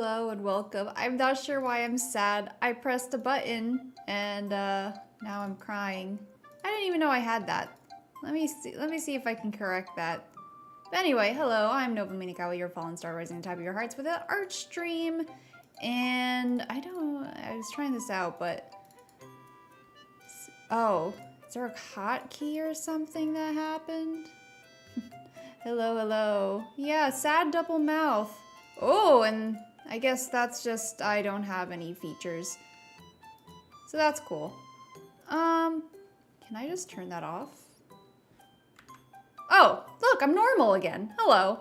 hello and welcome. I'm not sure why I'm sad. I pressed a button and now I'm crying. I didn't even know I had that. Let me see if I can correct that. But anyway, hello, I'm Nova Minokawa, your fallen star rising on top of your hearts with an art stream. And I was trying this out, but oh, is there a hotkey or something that happened? Hello, hello. Yeah, sad double mouth. Oh, and I guess that's just I don't have any features. So that's cool. Can I just turn that off? Oh, look, I'm normal again. Hello.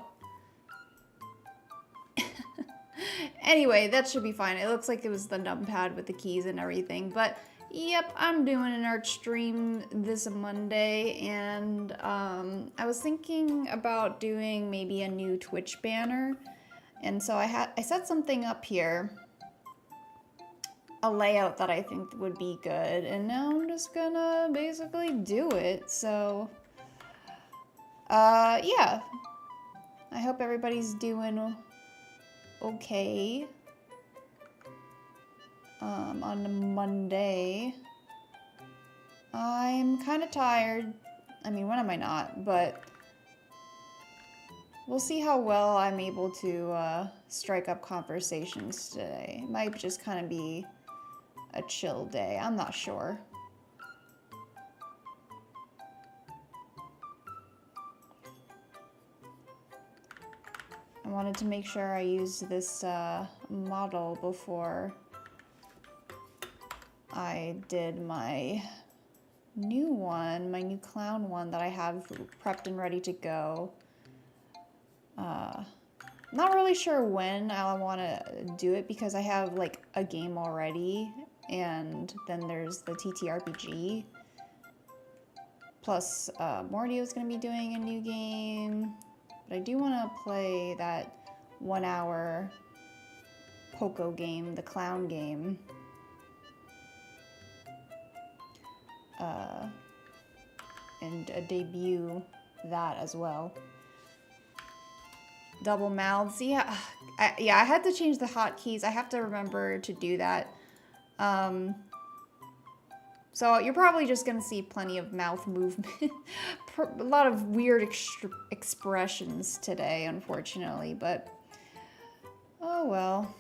Anyway, that should be fine. It looks like it was the numpad with the keys and everything, but yep, I'm doing an art stream this Monday, and I was thinking about doing maybe a new Twitch banner, and so I set something up here, a layout that I think would be good, and now I'm just gonna basically do it. So, yeah, I hope everybody's doing okay. On a Monday. I'm kind of tired. I mean, when am I not? But we'll see how well I'm able to strike up conversations today. It might just kind of be a chill day. I'm not sure. I wanted to make sure I used this model before I did my new one, my new clown one that I have prepped and ready to go. Not really sure when I want to do it because I have like a game already, and then there's the TTRPG. Plus, Morty is going to be doing a new game, but I do want to play that 1 hour Poco game, the clown game. And debut that as well. Double mouths, yeah. I had to change the hotkeys. I have to remember to do that. So you're probably just gonna see plenty of mouth movement. A lot of weird expressions today, unfortunately, but oh well.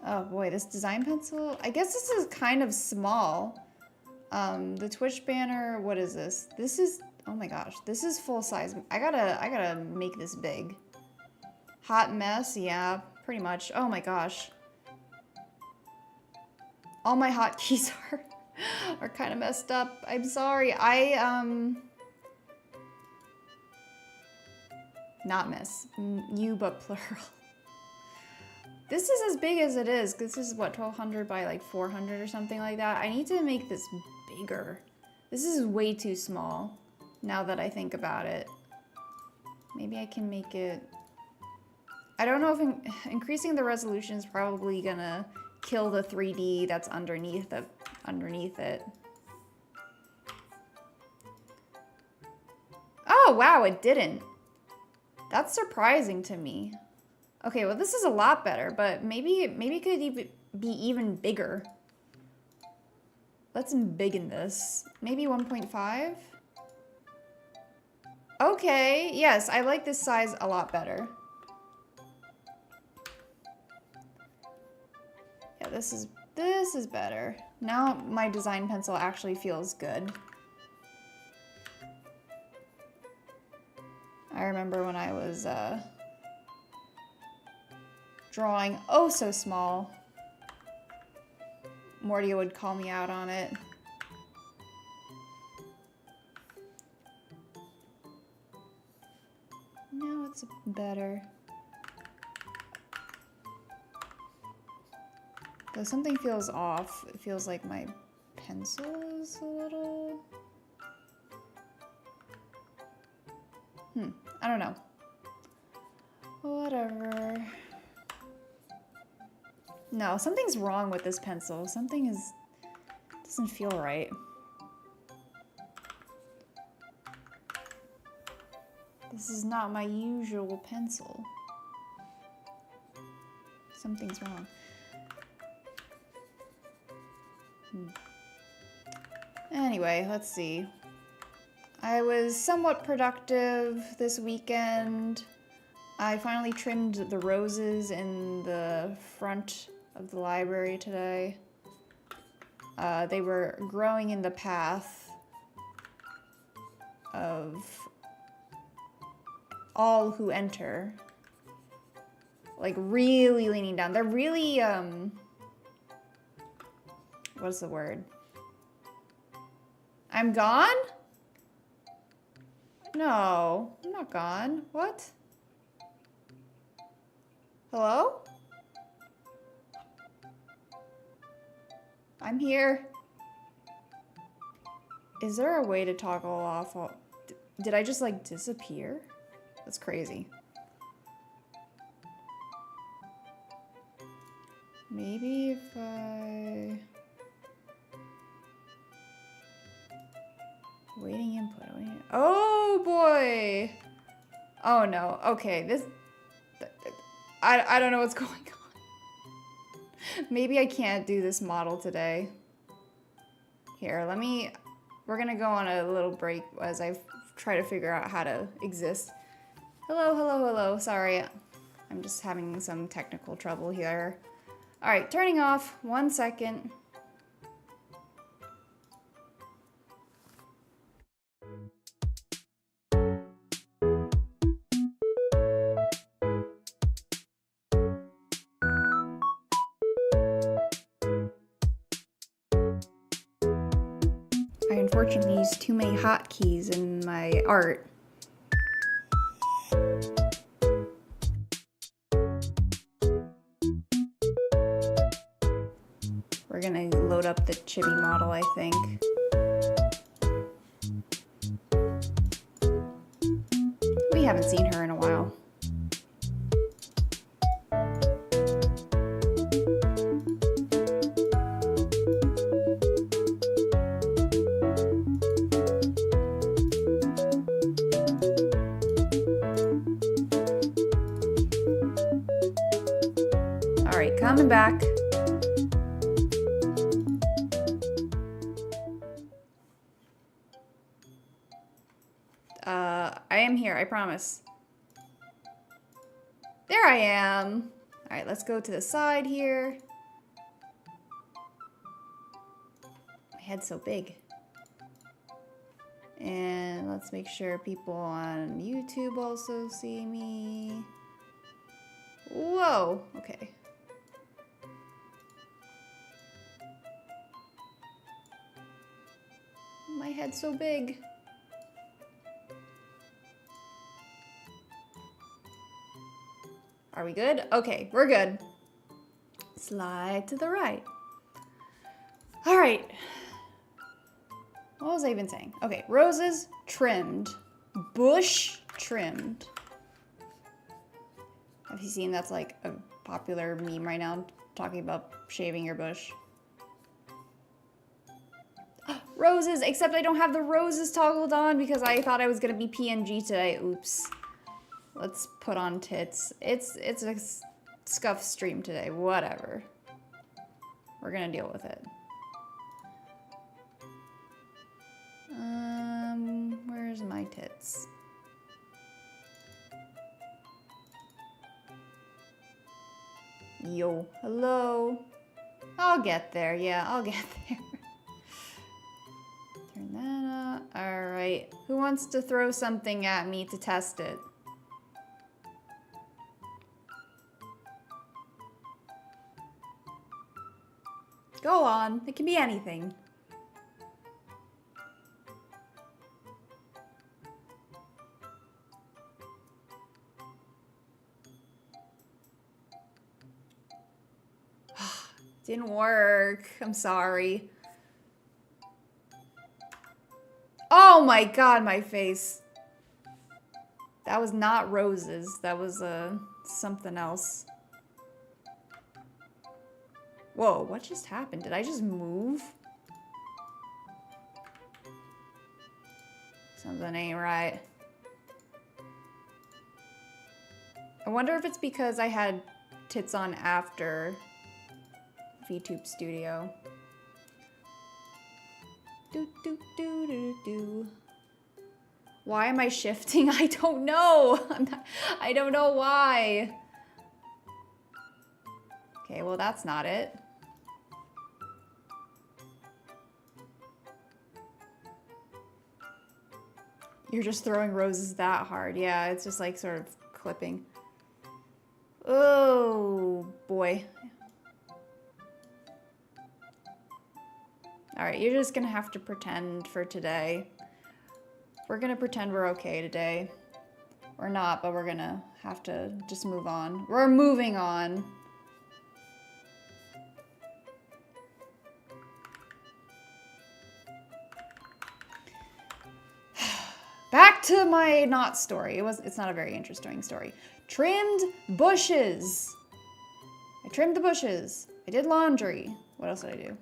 Oh boy, this design pencil, I guess this is kind of small. The Twitch banner, what is this? This is, oh my gosh, this is full size. I gotta make this big. Hot mess, yeah, pretty much. Oh my gosh. All my hotkeys are kind of messed up. I'm sorry. Not miss. You, but plural. This is as big as it is. This is what, 1200 by like 400 or something like that. I need to make this bigger. This is way too small now that I think about it. Maybe I can make it... I don't know if increasing the resolution is probably gonna kill the 3D that's underneath it. Oh, wow, it didn't. That's surprising to me. Okay, well, this is a lot better, but maybe it could even be even bigger. Let's embiggen this. Maybe 1.5? Okay, yes, I like this size a lot better. Yeah, this is better. Now my design pencil actually feels good. I remember when I was drawing oh so small, Morty would call me out on it. Now it's better. Though something feels off. It feels like my pencil is a little... I don't know. Whatever. No, something's wrong with this pencil. Something doesn't feel right. This is not my usual pencil. Something's wrong. Anyway, let's see. I was somewhat productive this weekend. I finally trimmed the roses in the front of the library today. They were growing in the path of all who enter. Like really leaning down. They're really, what's the word? I'm gone? No, I'm not gone. What? Hello? I'm here. Is there a way to toggle off all... Did I just like disappear? That's crazy. Maybe if I... Waiting input. Oh boy! Oh no. Okay, this... I don't know what's going on. Maybe I can't do this model today. Here, let me... We're gonna go on a little break as I try to figure out how to exist. Hello, hello, hello. Sorry. I'm just having some technical trouble here. Alright, turning off. 1 second. I unfortunately used too many hotkeys in my art. We're gonna load up the chibi model, I think. We haven't seen her in a while. All right, coming back. I am here, I promise. There I am. All right, let's go to the side here. My head's so big. And let's make sure people on YouTube also see me. Whoa, okay. My head's so big. Are we good? Okay, we're good. Slide to the right. All right. What was I even saying? Okay, roses trimmed. Bush trimmed. Have you seen that's like a popular meme right now talking about shaving your bush? Roses, except I don't have the roses toggled on because I thought I was gonna be PNG today. Oops. Let's put on tits. It's a scuff stream today. Whatever. We're gonna deal with it. Where's my tits? Yo, hello. I'll get there. Yeah, I'll get there. Turn that up. All right. Who wants to throw something at me to test it? Go on. It can be anything. Didn't work. I'm sorry. Oh my god, my face. That was not roses. That was something else. Whoa, what just happened? Did I just move? Something ain't right. I wonder if it's because I had tits on after VTube Studio. Do, do, do, do, do. Why am I shifting? I don't know. I don't know why. Okay, well, that's not it. You're just throwing roses that hard. Yeah, it's just like sort of clipping. Oh, boy. All right, you're just gonna have to pretend for today. We're gonna pretend we're okay today. We're not, but we're gonna have to just move on. We're moving on. Back to my not story. It's not a very interesting story. Trimmed bushes. I trimmed the bushes. I did laundry. What else did I do?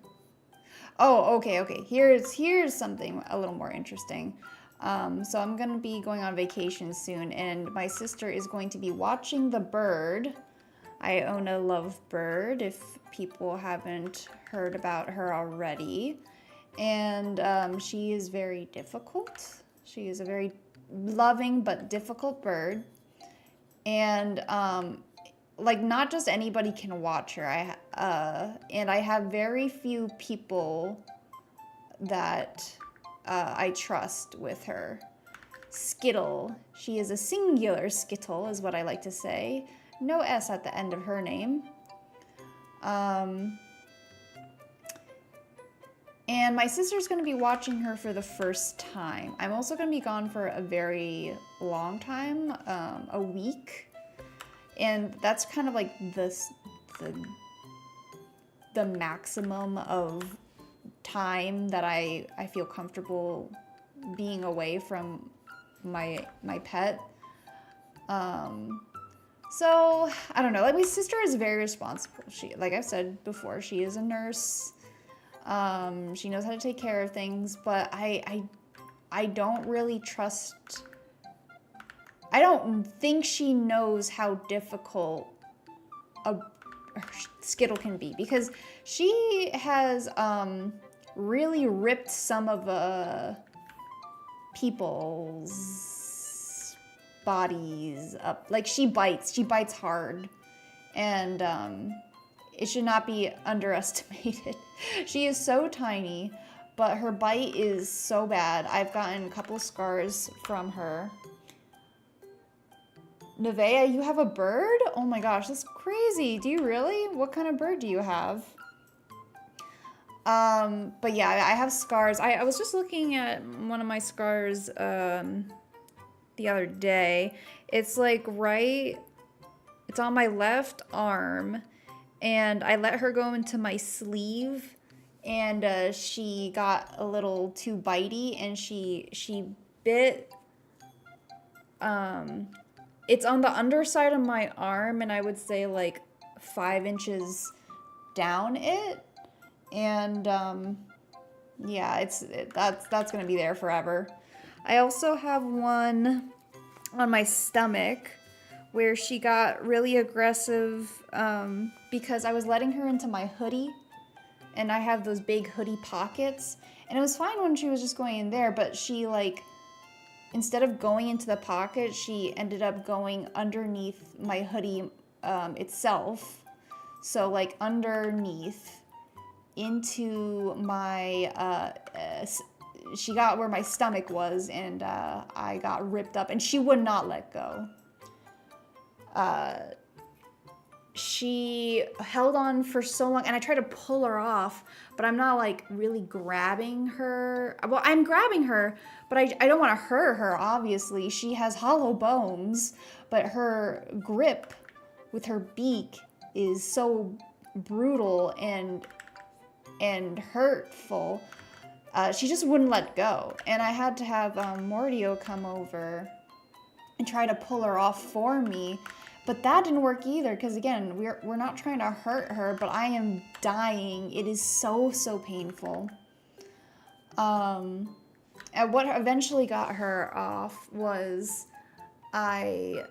Oh, okay. Here's something a little more interesting. So I'm gonna be going on vacation soon, and my sister is going to be watching the bird. I own a lovebird, if people haven't heard about her already. And she is very difficult. She is a very loving but difficult bird. And like, not just anybody can watch her. And I have very few people that I trust with her. Skittle. She is a singular Skittle, is what I like to say. No S at the end of her name. And my sister's going to be watching her for the first time. I'm also going to be gone for a very long time, a week. And that's kind of like the maximum of time that I feel comfortable being away from my pet. So I don't know, like, my sister is very responsible. She, like I've said before, she is a nurse. She knows how to take care of things, but I don't really trust. I don't think she knows how difficult a Skittle can be, because she has really ripped some of people's bodies up. Like, she bites hard, and it should not be underestimated. She is so tiny, but her bite is so bad. I've gotten a couple scars from her. Nevaeh, you have a bird? Oh my gosh, that's crazy. Do you really? What kind of bird do you have? But yeah, I have scars. I was just looking at one of my scars the other day. It's like it's on my left arm, and I let her go into my sleeve, and she got a little too bitey, and she bit. It's on the underside of my arm, and I would say like 5 inches down it, and yeah, that's gonna be there forever. I also have one on my stomach where she got really aggressive because I was letting her into my hoodie, and I have those big hoodie pockets, and it was fine when she was just going in there, but she, like, instead of going into the pocket, she ended up going underneath my hoodie itself. So, like, underneath into my, she got where my stomach was, and I got ripped up, and she would not let go. She held on for so long, and I tried to pull her off, but I'm not, like, really grabbing her. Well, I'm grabbing her, but I don't want to hurt her, obviously. She has hollow bones, but her grip with her beak is so brutal and hurtful. She just wouldn't let go, and I had to have Mordio come over and try to pull her off for me. But that didn't work either, because again, we're not trying to hurt her, but I am dying. It is so painful. And what eventually got her off was I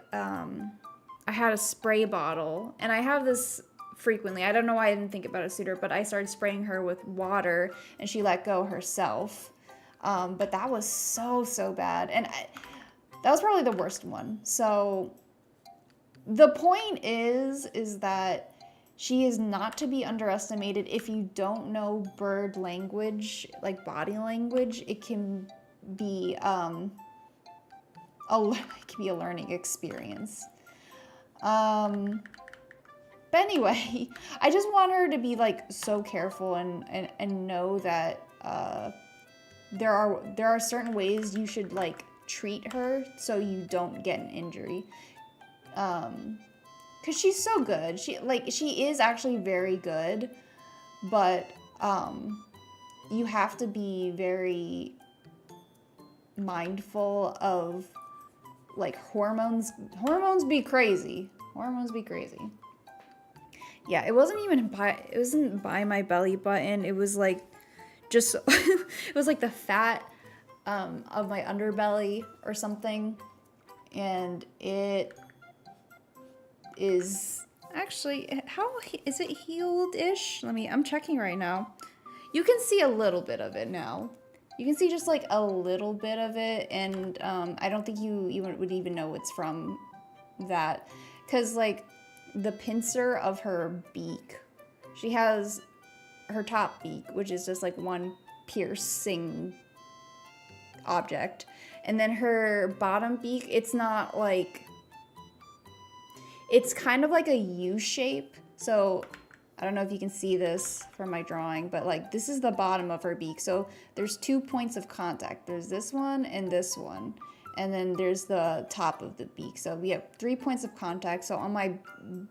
I had a spray bottle, and I have this frequently. I don't know why I didn't think about a suitor, but I started spraying her with water, and she let go herself. But that was so bad, and that was probably the worst one. So the point is that she is not to be underestimated. If you don't know bird language, like body language, it can be it can be a learning experience. But anyway, I just want her to be like so careful and know that there are certain ways you should like treat her so you don't get an injury. Cause she's so good. She is actually very good, but you have to be very mindful of like hormones. Hormones be crazy. Yeah, it wasn't by my belly button. It was like just it was like the fat of my underbelly or something, and it is actually, how is it healed-ish? I'm checking right now. You can see a little bit of it now. You can see just like a little bit of it, and I don't think you would even know it's from that, because like the pincer of her beak, she has her top beak, which is just like one piercing object, and then her bottom beak, it's not like, it's kind of like a U shape. So I don't know if you can see this from my drawing, but like this is the bottom of her beak. So there's 2 points of contact. There's this one and this one. And then there's the top of the beak. So we have 3 points of contact. So on my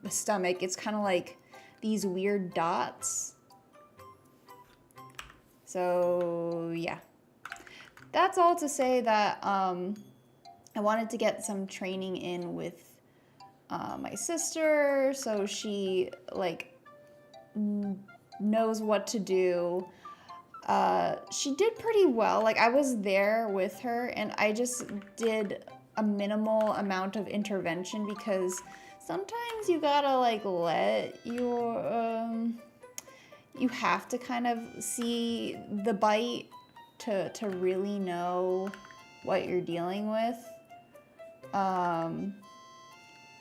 stomach, it's kind of like these weird dots. So yeah, that's all to say that I wanted to get some training in with my sister, so she like knows what to do. She did pretty well. Like I was there with her, and I just did a minimal amount of intervention, because sometimes you gotta like let your you have to kind of see the bite to really know what you're dealing with.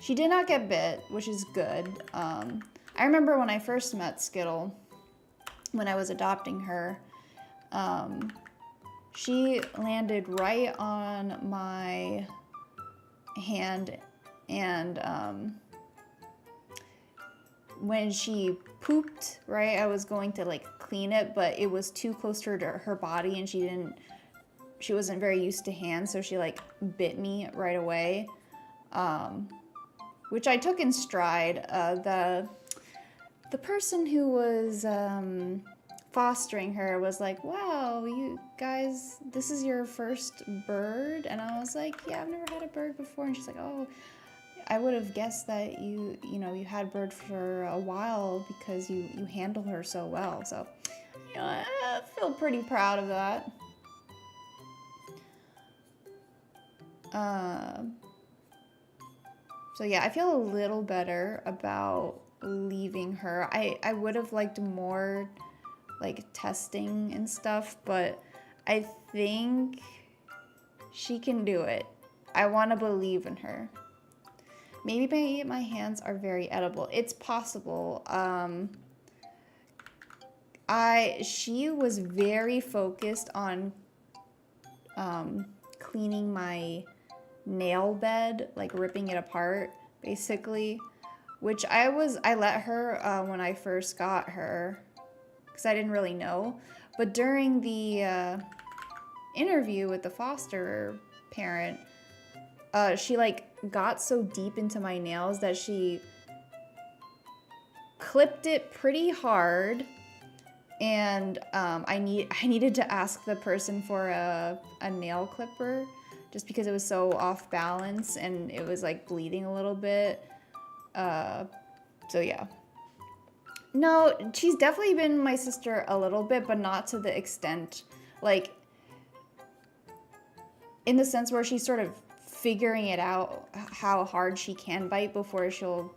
She did not get bit, which is good. I remember when I first met Skittle, when I was adopting her, she landed right on my hand, and when she pooped, right, I was going to like clean it, but it was too close to her body, and she wasn't very used to hands, so she like bit me right away. Which I took in stride. The person who was fostering her was like, wow, you guys, this is your first bird? And I was like, yeah, I've never had a bird before. And she's like, oh, I would have guessed that you had bird for a while because you handle her so well. So, I feel pretty proud of that. So yeah, I feel a little better about leaving her. I would have liked more like testing and stuff, but I think she can do it. I want to believe in her. Maybe my hands are very edible. It's possible. She was very focused on cleaning my nail bed, like ripping it apart, basically, which I let her when I first got her, because I didn't really know. But during the interview with the foster parent, she like got so deep into my nails that she clipped it pretty hard, and I needed to ask the person for a nail clipper, just because it was so off balance and it was like bleeding a little bit. So yeah. No, she's definitely been my sister a little bit, but not to the extent, like, in the sense where she sort of figuring it out how hard she can bite before she'll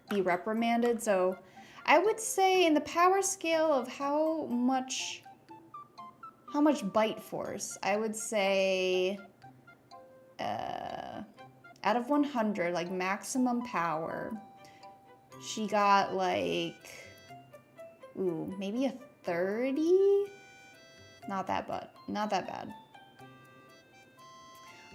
be reprimanded. So I would say in the power scale of how much bite force, I would say out of 100, like maximum power, she got like, ooh, maybe a 30? Not that bad.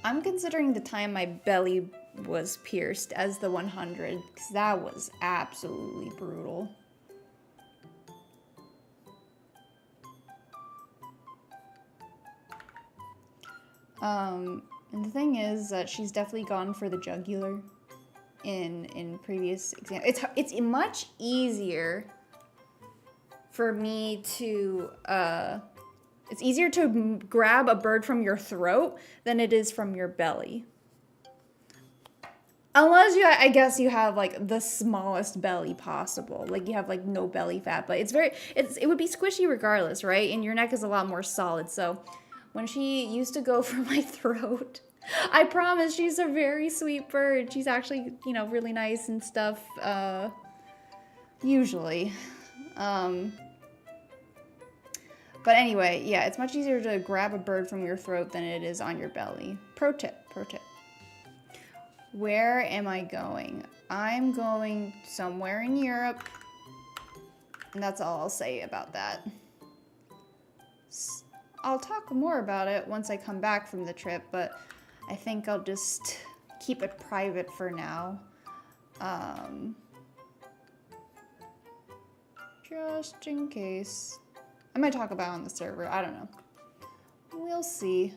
I'm considering the time my belly was pierced as the 100, because that was absolutely brutal. And the thing is that she's definitely gone for the jugular in previous examples. It's much easier for me to, it's easier to grab a bird from your throat than it is from your belly. Unless I guess you have like the smallest belly possible. Like you have like no belly fat, but it would be squishy regardless, right? And your neck is a lot more solid. So when she used to go for my throat, I promise she's a very sweet bird. She's actually, you know, really nice and stuff, usually. But anyway, yeah, it's much easier to grab a bird from your throat than it is on your belly. Pro tip. Where am I going? I'm going somewhere in Europe. And that's all I'll say about that. I'll talk more about it once I come back from the trip, but I think I'll just keep it private for now. Just in case. I might talk about it on the server. I don't know. We'll see.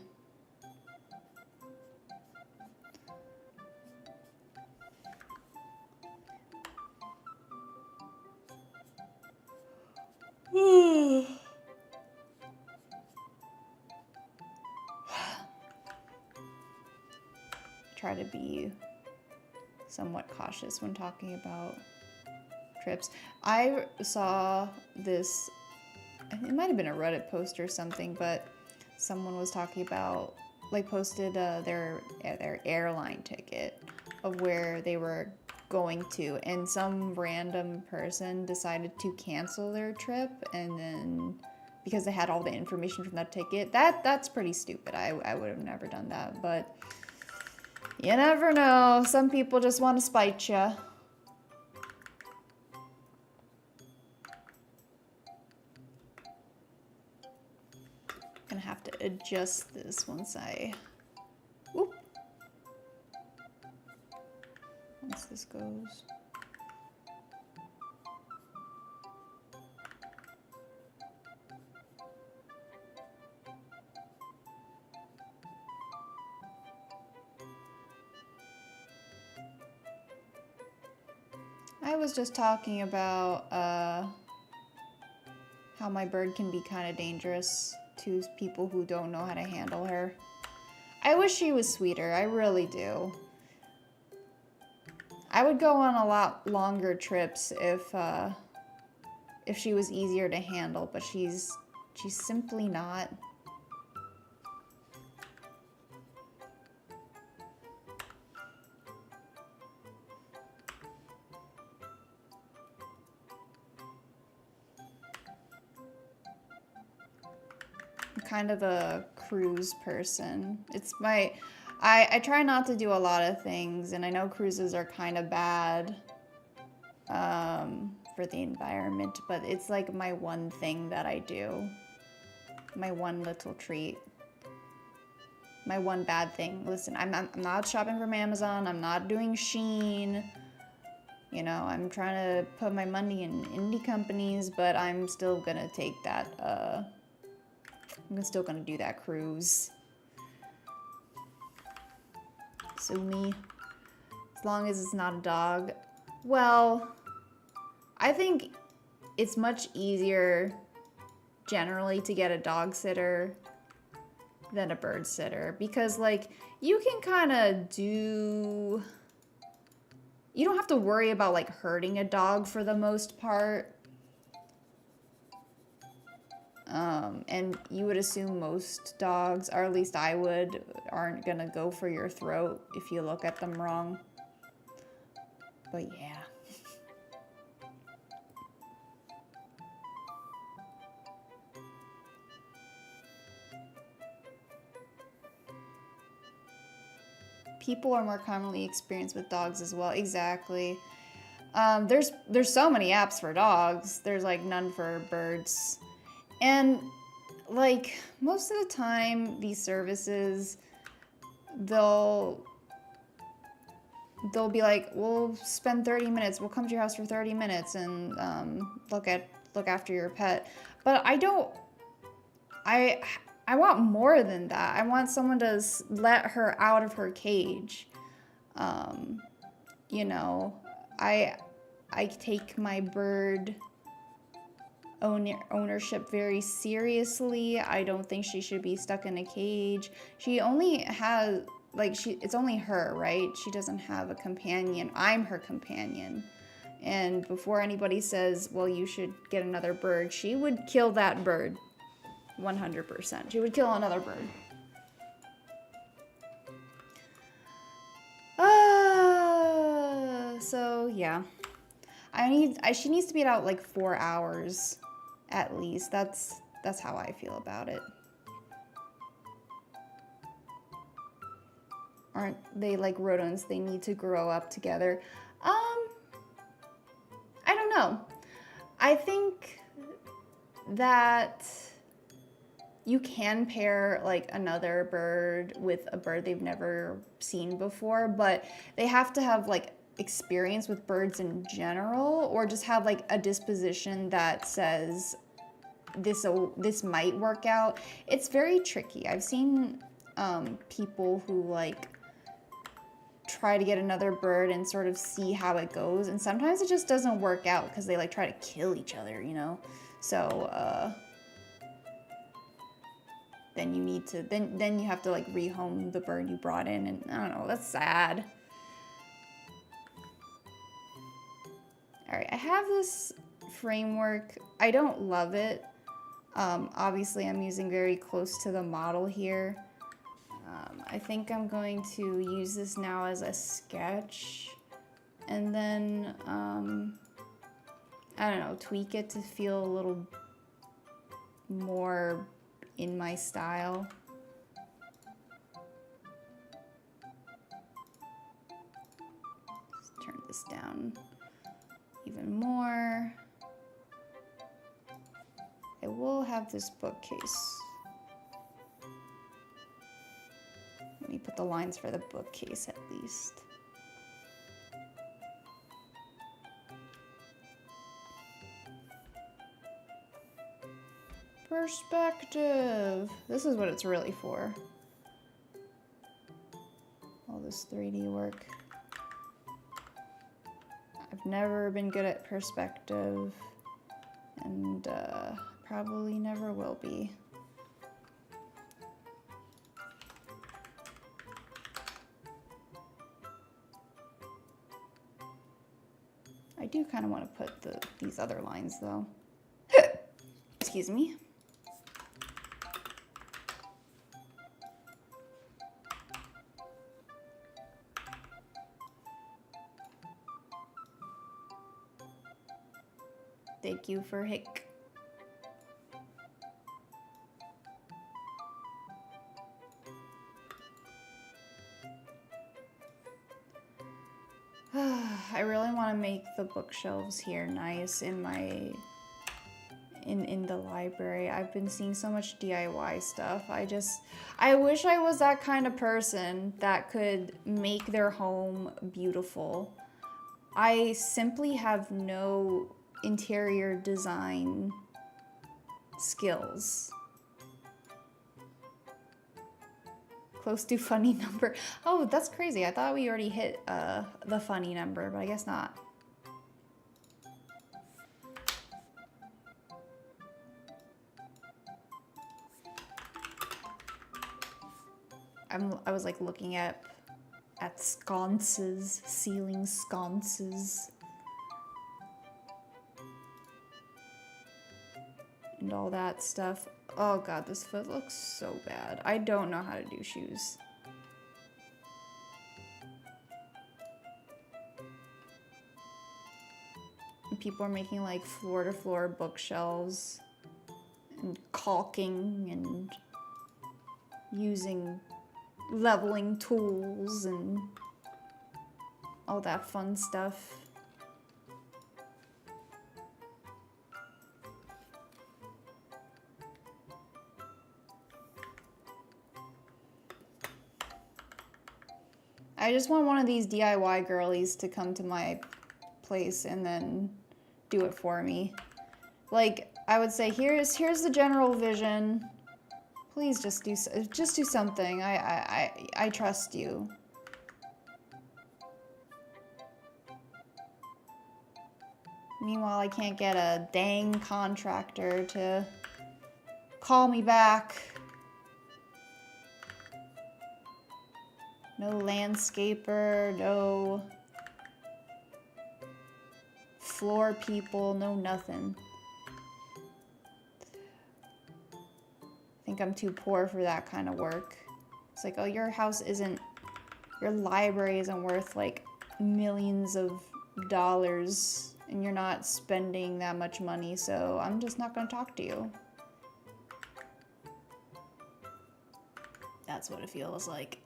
Try to be somewhat cautious when talking about trips. I saw this, it might have been a Reddit post or something, but someone was talking about, like, posted their airline ticket of where they were going to, and some random person decided to cancel their trip, and then because they had all the information from that ticket, that's pretty stupid. I would have never done that, but you never know. Some people just want to spite you. Gonna have to adjust this once this goes. I was just talking about how my bird can be kind of dangerous to people who don't know how to handle her. I wish she was sweeter, I really do. I would go on a lot longer trips if she was easier to handle, but she's simply not. Kind of a cruise person. It's I try not to do a lot of things, and I know cruises are kind of bad for the environment, but it's like my one thing that I do. My one little treat. My one bad thing. Listen, I'm not shopping from Amazon. I'm not doing Shein. You know, I'm trying to put my money in indie companies, but I'm still gonna take that I'm still gonna do that cruise. Sue me. As long as it's not a dog. Well, I think it's much easier generally to get a dog sitter than a bird sitter, because like you can kind of you don't have to worry about like hurting a dog for the most part. And you would assume most dogs, or at least I would, aren't gonna go for your throat if you look at them wrong. But yeah. People are more commonly experienced with dogs as well. Exactly. There's so many apps for dogs. There's like none for birds. And like most of the time these services, they'll be like, we'll spend 30 minutes, we'll come to your house for 30 minutes and look after your pet. But I want more than that. I want someone to let her out of her cage. You know, I take my bird ownership very seriously. I don't think she should be stuck in a cage. She only has, like, it's only her, right? She doesn't have a companion. I'm her companion. And before anybody says, well, you should get another bird, she would kill that bird. 100%. She would kill another bird. So yeah. She needs to be out like 4 hours at least. That's how I feel about it. Aren't they like rodents? They need to grow up together. I don't know. I think that you can pair like another bird with a bird they've never seen before, but they have to have like experience with birds in general, or just have like a disposition that says this might work out. It's very tricky. I've seen people who like try to get another bird and sort of see how it goes, and sometimes it just doesn't work out because they like try to kill each other, you know. So then you need to then you have to like rehome the bird you brought in, and I don't know, that's sad. All right, I have this framework. I don't love it. Obviously I'm using very close to the model here. I think I'm going to use this now as a sketch, and then I don't know, tweak it to feel a little more in my style. Let's turn this down even more. I will have this bookcase. Let me put the lines for the bookcase at least. Perspective. This is what it's really for. All this 3D work. I've never been good at perspective, and probably never will be. I do kind of want to put these other lines though. Excuse me. Thank you for hick. I really want to make the bookshelves here nice in my in the library. I've been seeing so much DIY stuff. I wish I was that kind of person that could make their home beautiful. I simply have no interior design skills. Close to funny number. Oh, that's crazy. I thought we already hit the funny number, but I guess not. I was like looking at sconces, ceiling sconces. and all that stuff. Oh god, this foot looks so bad. I don't know how to do shoes. And people are making like floor-to-floor bookshelves and caulking and using leveling tools and all that fun stuff. I just want one of these DIY girlies to come to my place and then do it for me. Like, I would say, here's the general vision. Please just do something. I trust you. Meanwhile, I can't get a dang contractor to call me back. No landscaper, no floor people, no nothing. I think I'm too poor for that kind of work. It's like, oh, your library isn't worth like millions of dollars and you're not spending that much money, so I'm just not gonna talk to you. That's what it feels like.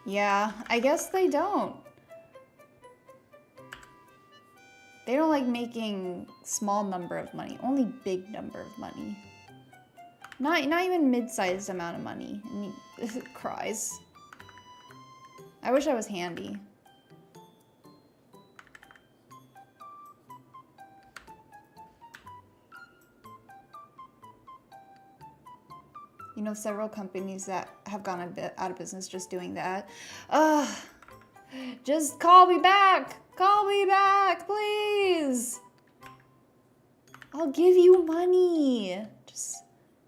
Yeah, I guess they don't. They don't like making small number of money, only big number of money. Not even mid-sized amount of money. I mean, it cries. I wish I was handy. You know, several companies that have gone a bit out of business just doing that. Just call me back! Call me back, please! I'll give you money!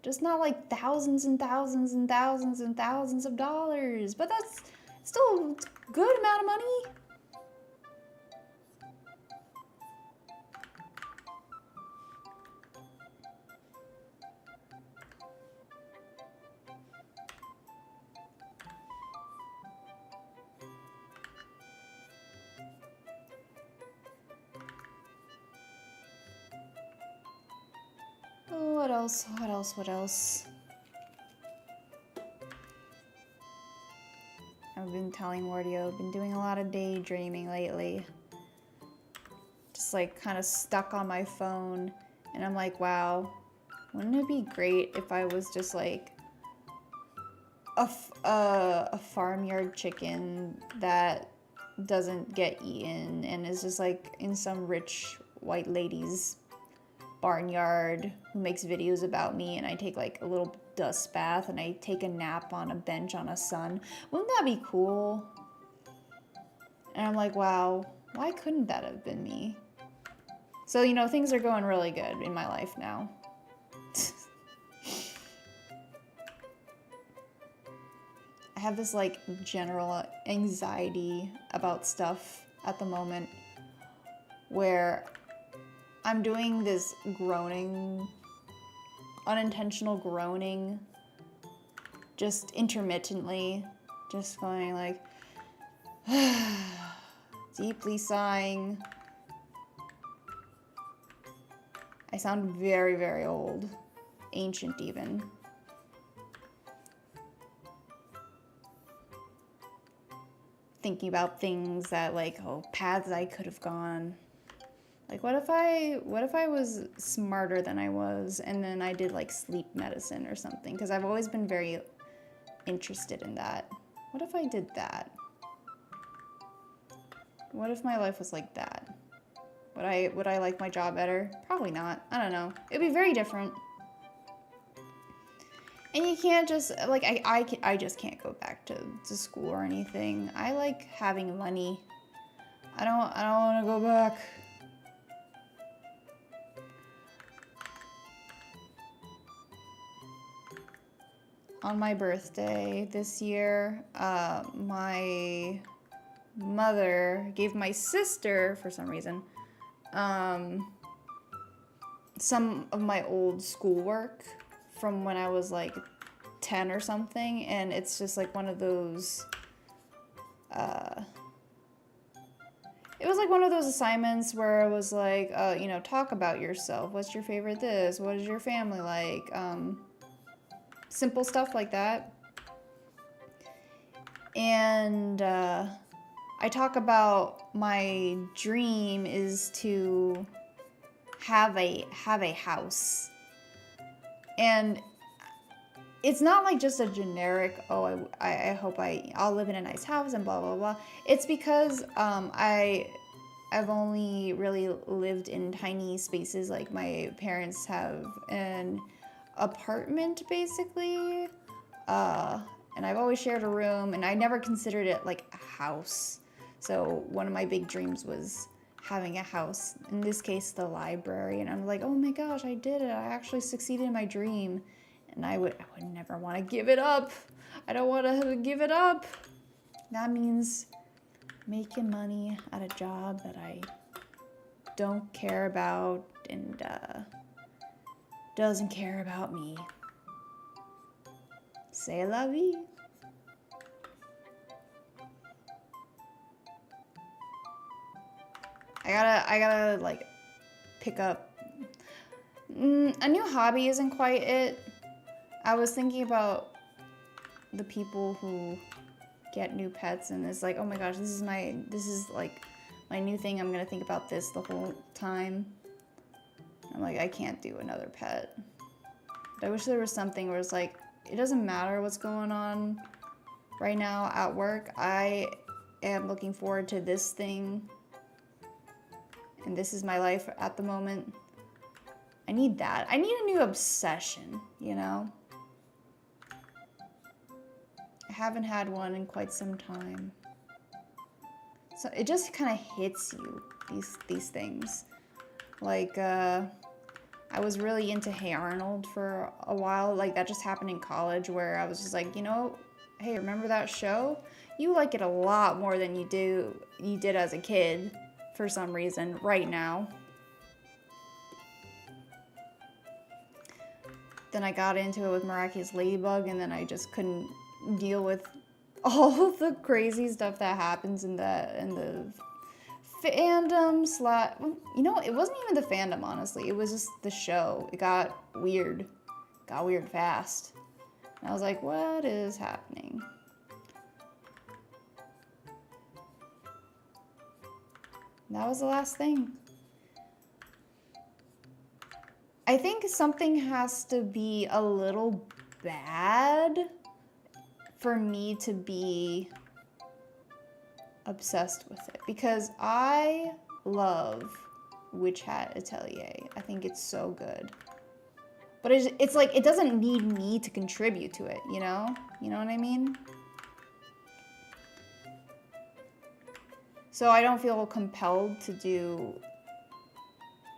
Just not like thousands and thousands and thousands and thousands of dollars. But that's still a good amount of money. What else? I've been telling Mordio, I've been doing a lot of daydreaming lately. Just like kind of stuck on my phone. And I'm like, wow, wouldn't it be great if I was just like a farmyard chicken that doesn't get eaten and is just like in some rich white lady's barnyard who makes videos about me, and I take like a little dust bath and I take a nap on a bench on a sun. Wouldn't that be cool? And I'm like, wow, why couldn't that have been me? So, you know, things are going really good in my life now. I have this like general anxiety about stuff at the moment where I'm doing this groaning, unintentional groaning, just intermittently, just going like, deeply sighing. I sound very, very old, ancient even. Thinking about things that like, oh, paths I could have gone. Like, what if I was smarter than I was, and then I did like sleep medicine or something? Because I've always been very interested in that. What if I did that? What if my life was like that? Would I like my job better? Probably not. I don't know. It'd be very different. And you can't just, like, I just can't go back to school or anything. I like having money. I don't want to go back. on my birthday this year, my mother gave my sister, for some reason, some of my old schoolwork from when I was like 10 or something, and it's just like one of those, it was like one of those assignments where it was like, you know, talk about yourself. What's your favorite this? What is your family like? Simple stuff like that. And I talk about my dream is to have a house. And it's not like just a generic, oh, I hope I'll live in a nice house and blah, blah, blah. It's because I've only really lived in tiny spaces. Like my parents have an apartment basically. And I've always shared a room, and I never considered it like a house. So one of my big dreams was having a house, in this case, the library. And I'm like, oh my gosh, I did it. I actually succeeded in my dream. And I would never want to give it up. I don't want to give it up. That means making money at a job that I don't care about and doesn't care about me. C'est la vie. I gotta like pick up. A new hobby isn't quite it. I was thinking about the people who get new pets, and it's like, oh my gosh, this is like my new thing. I'm gonna think about this the whole time. I'm like, I can't do another pet. But I wish there was something where it's like, it doesn't matter what's going on right now at work. I am looking forward to this thing, and this is my life at the moment. I need that. I need a new obsession, you know? I haven't had one in quite some time. So it just kind of hits you, these things. Like, I was really into Hey Arnold for a while. Like, that just happened in college where I was just like, you know, hey, remember that show? You like it a lot more than you did as a kid for some reason right now. Then I got into it with Miraculous Ladybug, and then I just couldn't deal with all of the crazy stuff that happens in the fandom you know, it wasn't even the fandom, honestly. It was just the show. It got weird. Got weird fast. And I was like, what is happening? And that was the last thing. I think something has to be a little bad for me to be obsessed with it, because I love Witch Hat Atelier. I think it's so good. But it's like, it doesn't need me to contribute to it, you know? You know what I mean? So I don't feel compelled to do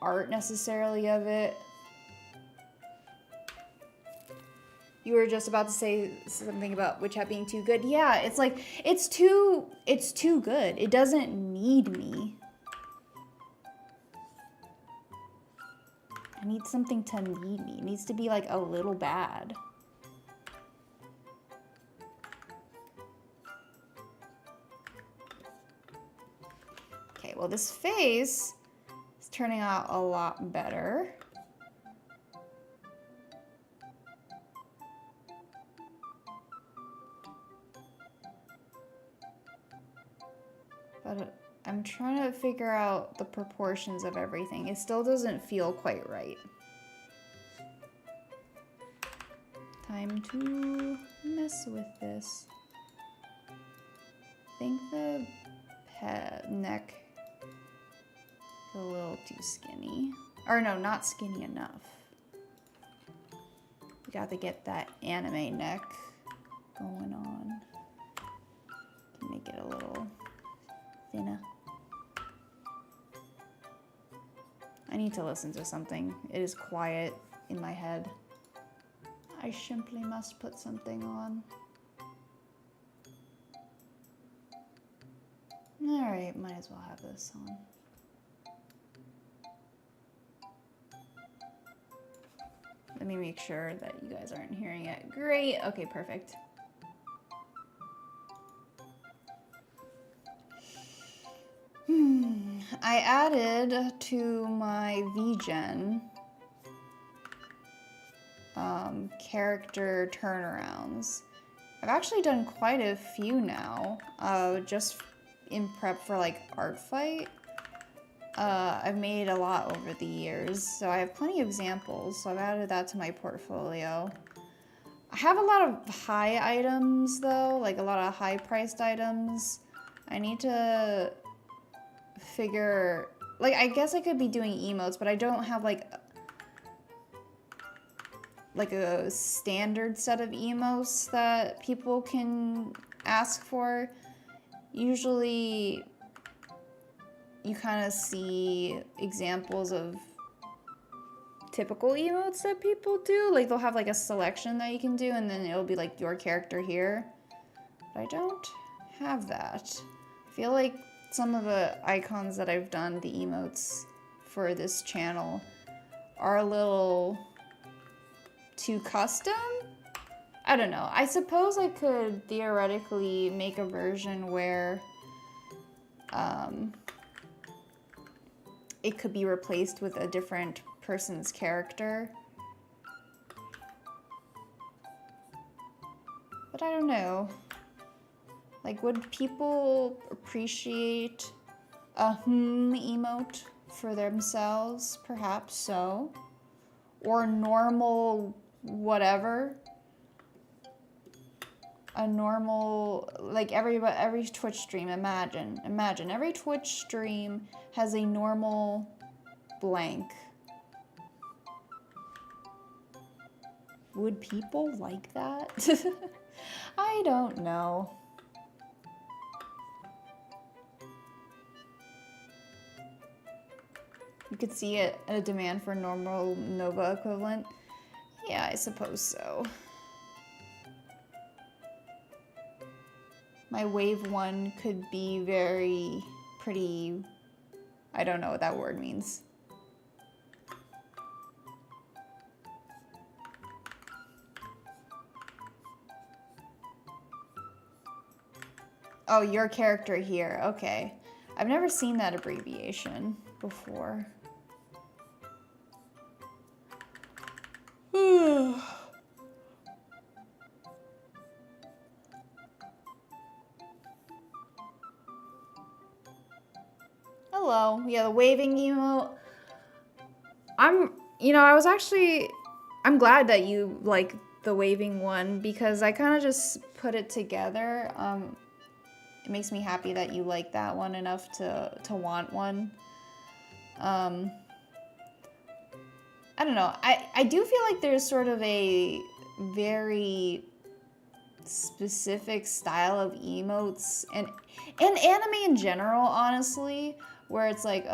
art necessarily of it. You were just about to say something about Witch Hat being too good. Yeah, it's like, it's too good. It doesn't need me. I need something to need me. It needs to be like a little bad. Okay, well, this face is turning out a lot better. But I'm trying to figure out the proportions of everything. It still doesn't feel quite right. Time to mess with this. I think the neck is a little too skinny. Or no, not skinny enough. We got to get that anime neck going on. Can make it a little thinner. I need to listen to something. It is quiet in my head. I simply must put something on. Alright, might as well have this on. Let me make sure that you guys aren't hearing it. Great. Okay, perfect. I added to my VGen character turnarounds. I've actually done quite a few now, just in prep for like art fight. I've made a lot over the years, so I have plenty of examples, so I've added that to my portfolio. I have a lot of high items though, like a lot of high priced items. I need to figure, like, I guess I could be doing emotes, but I don't have like a standard set of emotes that people can ask for. Usually you kind of see examples of typical emotes that people do. Like they'll have like a selection that you can do and then it'll be like your character here. But I don't have that. I feel like some of the icons that I've done, the emotes for this channel, are a little too custom. I don't know. I suppose I could theoretically make a version where it could be replaced with a different person's character. But I don't know. Like, would people appreciate a emote for themselves? Perhaps so. Or normal whatever. A normal, like every Twitch stream, imagine every Twitch stream has a normal blank. Would people like that? I don't know. You could see a demand for normal Nova equivalent. Yeah, I suppose so. My wave 1 could be very pretty, I don't know what that word means. Oh, your character here, okay. I've never seen that abbreviation before. Hello. Yeah, the waving emote. I'm glad that you like the waving one because I kind of just put it together. It makes me happy that you like that one enough to want one. I don't know. I do feel like there's sort of a very specific style of emotes and anime in general, honestly, where it's like,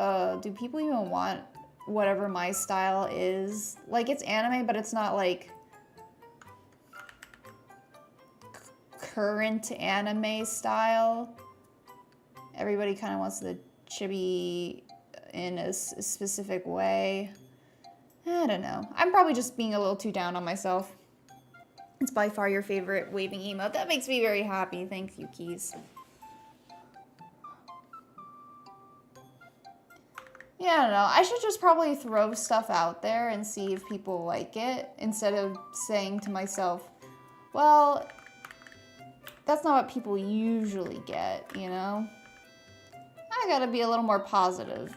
do people even want whatever my style is? Like, it's anime, but it's not like current anime style. Everybody kind of wants the chibi in a specific way. I don't know. I'm probably just being a little too down on myself. It's by far your favorite waving emote. That makes me very happy. Thank you, Keys. Yeah, I don't know. I should just probably throw stuff out there and see if people like it instead of saying to myself, well, that's not what people usually get, you know? I gotta be a little more positive.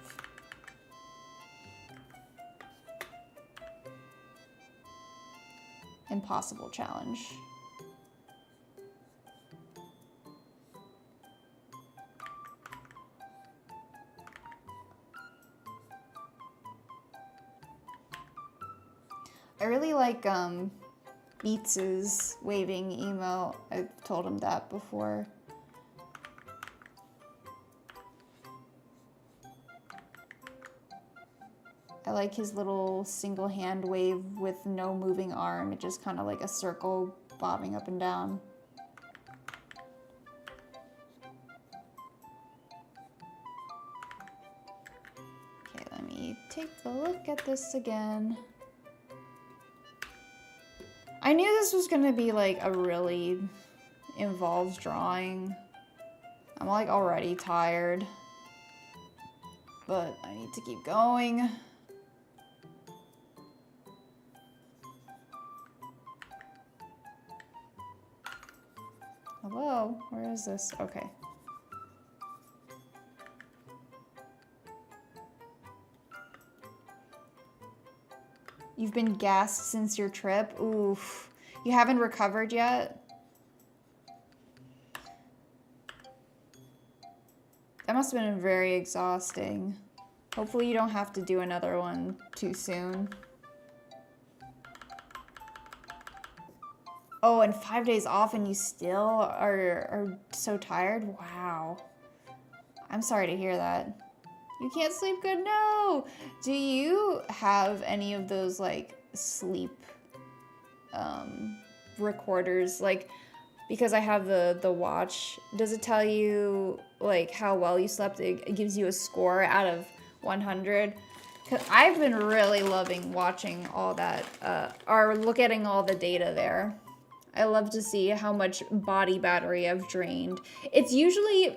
Impossible challenge. I really like Beats' waving emote. I've told him that before. I like his little single hand wave with no moving arm. It just kind of like a circle bobbing up and down. Okay, let me take a look at this again. I knew this was gonna be like a really involved drawing. I'm like already tired, but I need to keep going. Hello, where is this? Okay. You've been gassed since your trip? Oof. You haven't recovered yet? That must have been very exhausting. Hopefully you don't have to do another one too soon. Oh, and 5 days off and you still are so tired? Wow. I'm sorry to hear that. You can't sleep good? No! Do you have any of those, like, sleep recorders? Like, because I have the watch, does it tell you, like, how well you slept? It gives you a score out of 100. 'Cause I've been really loving watching all that, or looking at all the data there. I love to see how much body battery I've drained. It's usually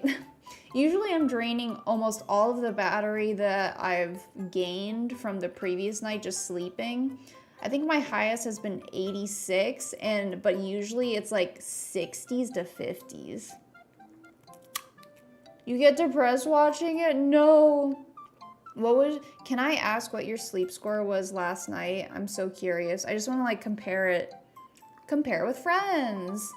I'm draining almost all of the battery that I've gained from the previous night just sleeping. I think my highest has been 86, but usually it's like 60s to 50s. You get depressed watching it? No. Can I ask what your sleep score was last night? I'm so curious. I just want to like compare with friends.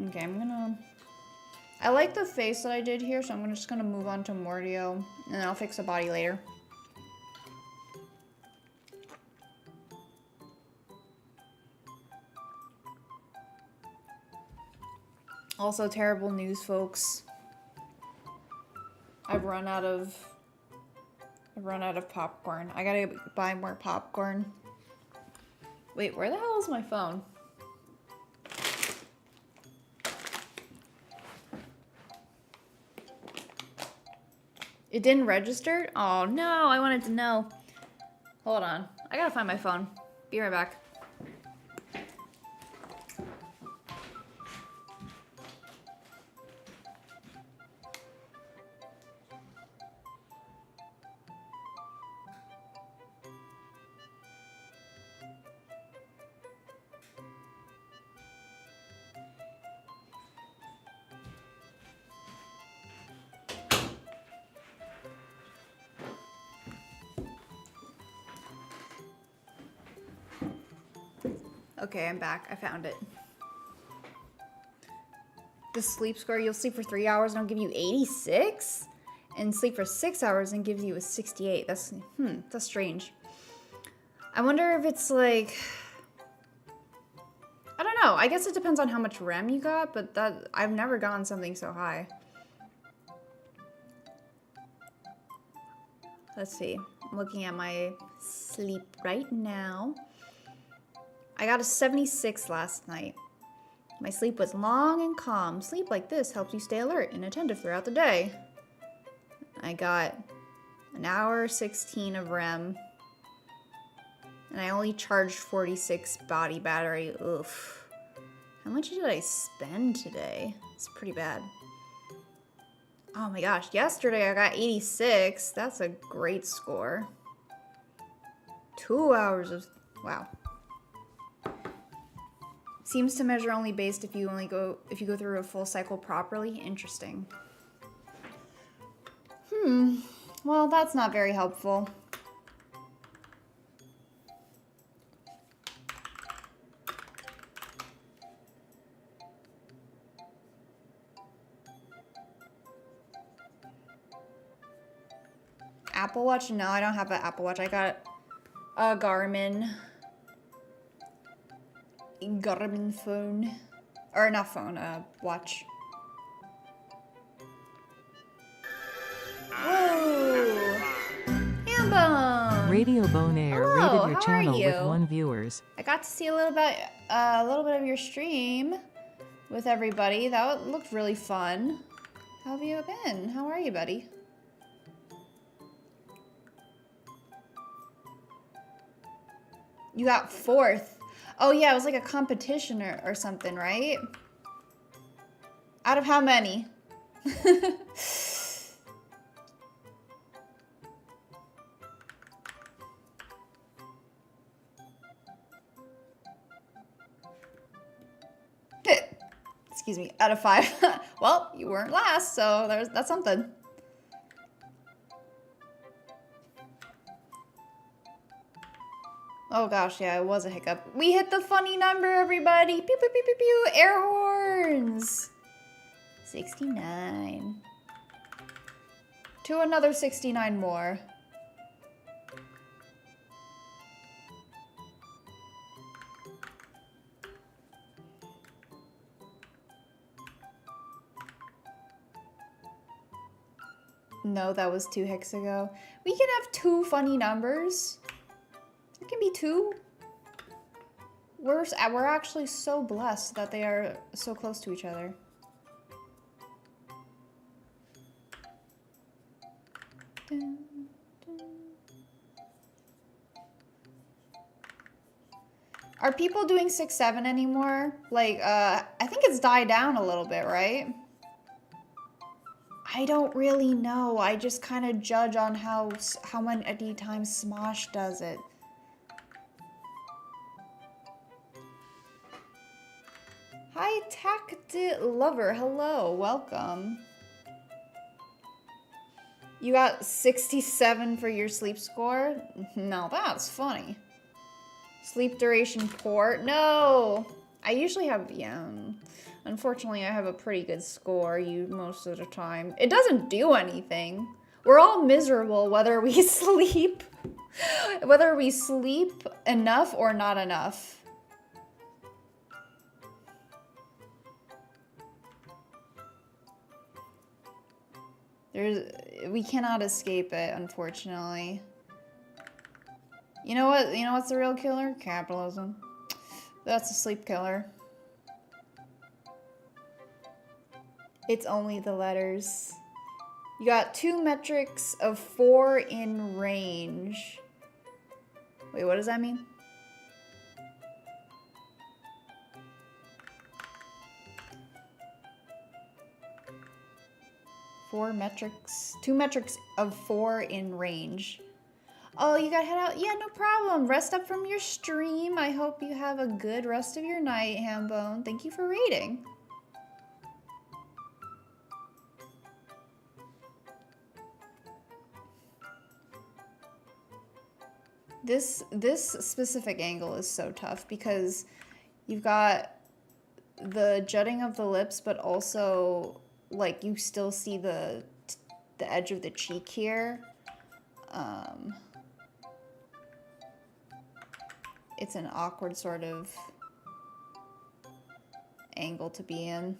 Okay, I like the face that I did here, so I'm just gonna move on to Mordio, and then I'll fix the body later. Also, terrible news, folks. I've run out of popcorn. I gotta buy more popcorn. Wait, where the hell is my phone? It didn't register? Oh no, I wanted to know. Hold on, I gotta find my phone. Be right back. Okay, I'm back. I found it. The sleep score, you'll sleep for 3 hours and it'll give you 86? And sleep for 6 hours and gives you a 68. That's strange. I wonder if it's like, I don't know. I guess it depends on how much REM you got, but I've never gotten something so high. Let's see. I'm looking at my sleep right now. I got a 76 last night. My sleep was long and calm. Sleep like this helps you stay alert and attentive throughout the day. I got an hour 16 of REM. And I only charged 46 body battery. Oof. How much did I spend today? It's pretty bad. Oh my gosh, yesterday I got 86. That's a great score. 2 hours of, wow. Seems to measure only based if you go through a full cycle properly. Interesting. Well, that's not very helpful. Apple Watch? No, I don't have an Apple Watch. I got a Garmin phone. Or not phone, watch. Whoa! Hambone! Radio Bonaire Hello, rated your how channel are you? with 1 viewers. I got to see a little bit of your stream with everybody. That looked really fun. How have you been? How are you, buddy? You got 4th. Oh yeah, it was like a competition or something, right? Out of how many? Excuse me, out of 5. Well, you weren't last, so that's something. Oh gosh, yeah, it was a hiccup. We hit the funny number, everybody. Pew, pew, pew, pew, pew. Air horns. 69. To another 69 more. No, that was 2 hicks ago. We can have 2 funny numbers. It can be 2. We're actually so blessed that they are so close to each other. Dun, dun. Are people doing 6-7 anymore? Like, I think it's died down a little bit, right? I don't really know. I just kind of judge on how many times Smosh does it. Hi, Tacti Lover. Hello, welcome. You got 67 for your sleep score? No, that's funny. Sleep duration poor? No! I usually have, yeah. Unfortunately, I have a pretty good score most of the time. It doesn't do anything. We're all miserable whether we sleep. Whether we sleep enough or not enough. We cannot escape it, unfortunately. You know what? You know what's the real killer? Capitalism. That's a sleep killer. It's only the letters. You got 2 metrics of 4 in range. Wait, what does that mean? Two metrics of 4 in range. Oh, you gotta head out? Yeah, no problem. Rest up from your stream. I hope you have a good rest of your night, Hambone. Thank you for raiding. This specific angle is so tough because you've got the jutting of the lips, but also like you still see the edge of the cheek here. It's an awkward sort of angle to be in.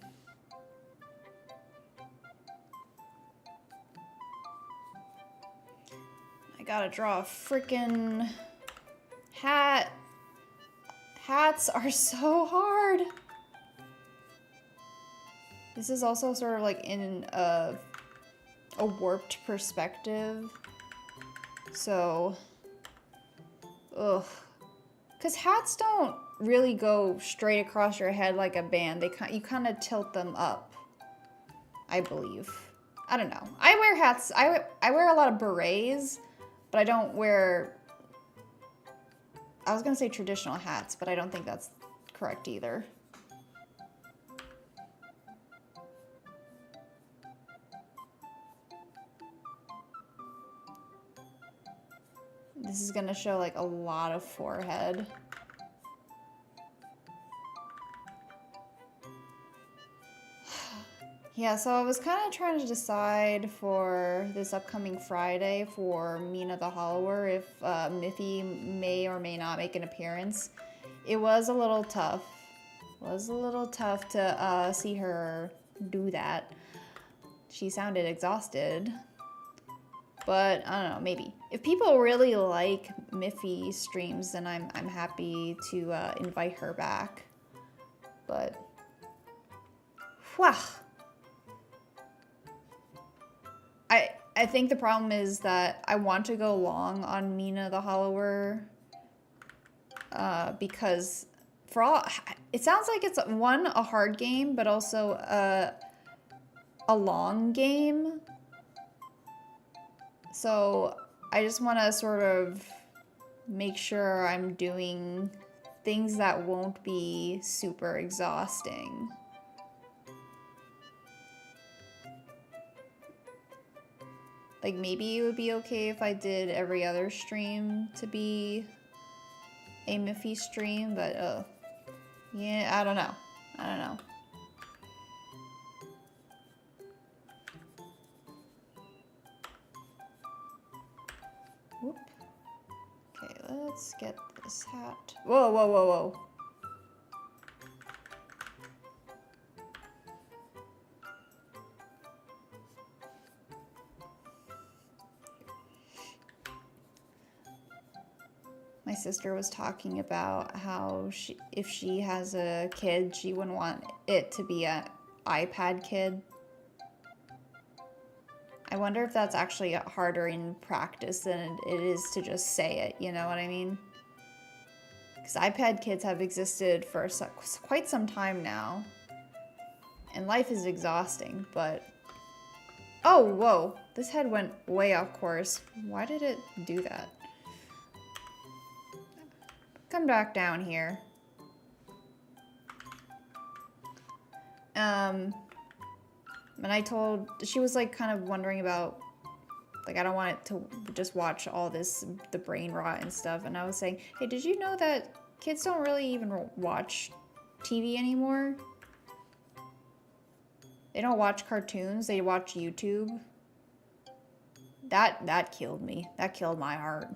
I gotta draw a freaking hat. Hats are so hard. This is also sort of like in a warped perspective. So, ugh. Because hats don't really go straight across your head like a band. You kind of tilt them up, I believe. I don't know. I wear hats. I wear a lot of berets, but I don't wear... I was going to say traditional hats, but I don't think that's correct either. This is gonna show like a lot of forehead. Yeah, so I was kind of trying to decide for this upcoming Friday for Mina the Hollower if Miffy may or may not make an appearance. It was a little tough. Was a little tough to see her do that. She sounded exhausted. But I don't know, maybe. If people really like Miffy streams, then I'm happy to invite her back. But, whew. I think the problem is that I want to go long on Mina the Hollower because for all it sounds like it's one, a hard game, but also a long game. So I just want to sort of make sure I'm doing things that won't be super exhausting. Like, maybe it would be okay if I did every other stream to be a Miffy stream, but, yeah, I don't know. I don't know. Whoop. Okay, let's get this hat. Whoa, whoa, whoa, whoa. My sister was talking about how if she has a kid, she wouldn't want it to be an iPad kid. I wonder if that's actually harder in practice than it is to just say it, you know what I mean? Because iPad kids have existed for quite some time now. And life is exhausting, but... Oh, whoa. This head went way off course. Why did it do that? Come back down here. And I told, she was like kind of wondering about, like, I don't want it to just watch all this, the brain rot and stuff. And I was saying, hey, did you know that kids don't really even watch TV anymore? They don't watch cartoons, they watch YouTube. That killed me. That killed my heart.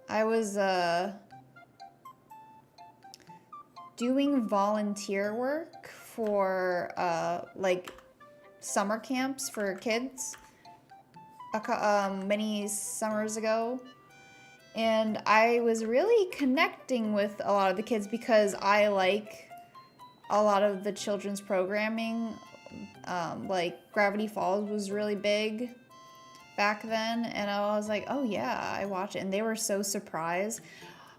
I was doing volunteer work for like summer camps for kids many summers ago, and I was really connecting with a lot of the kids because I like a lot of the children's programming. Like Gravity Falls was really big back then, and I was like, oh yeah, I watch it, and they were so surprised.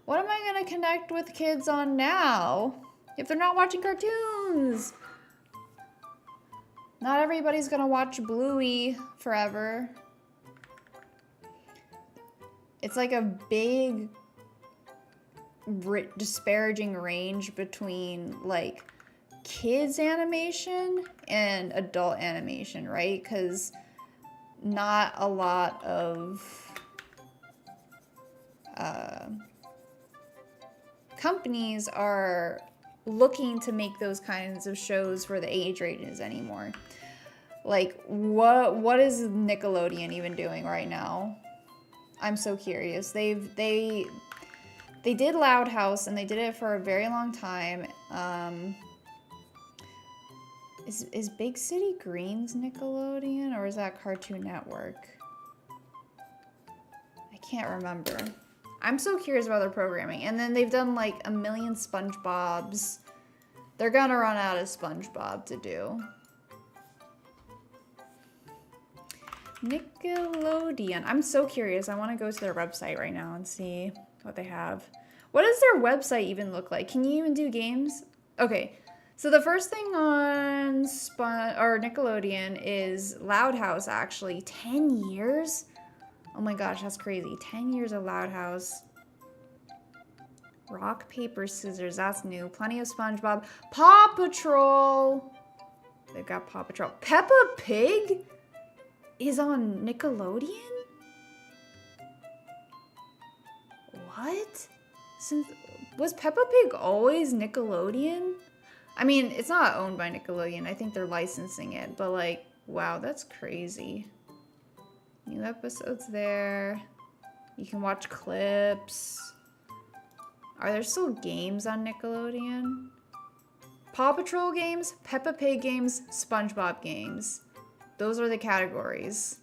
What am I gonna connect with kids on now if they're not watching cartoons? Not everybody's gonna watch Bluey forever. It's like a big disparaging range between like kids animation and adult animation, right? Because not a lot of companies are looking to make those kinds of shows for the age ranges anymore. Like, what is Nickelodeon even doing right now? I'm so curious. They did Loud House, and they did it for a very long time. Is Big City Greens Nickelodeon, or is that Cartoon Network? I can't remember. I'm so curious about their programming. And then they've done like a million SpongeBobs. They're gonna run out of SpongeBob to do. Nickelodeon. I'm so curious. I want to go to their website right now and see what they have. What does their website even look like? Can you even do games? Okay. So the first thing on Nickelodeon is Loud House, actually. 10 years? Oh my gosh, that's crazy. 10 years of Loud House. Rock, paper, scissors. That's new. Plenty of SpongeBob. Paw Patrol. They've got Paw Patrol. Peppa Pig is on Nickelodeon? What? Was Peppa Pig always Nickelodeon? I mean, it's not owned by Nickelodeon. I think they're licensing it. But, like, wow, that's crazy. New episodes there. You can watch clips. Are there still games on Nickelodeon? Paw Patrol games, Peppa Pig games, SpongeBob games. Those are the categories.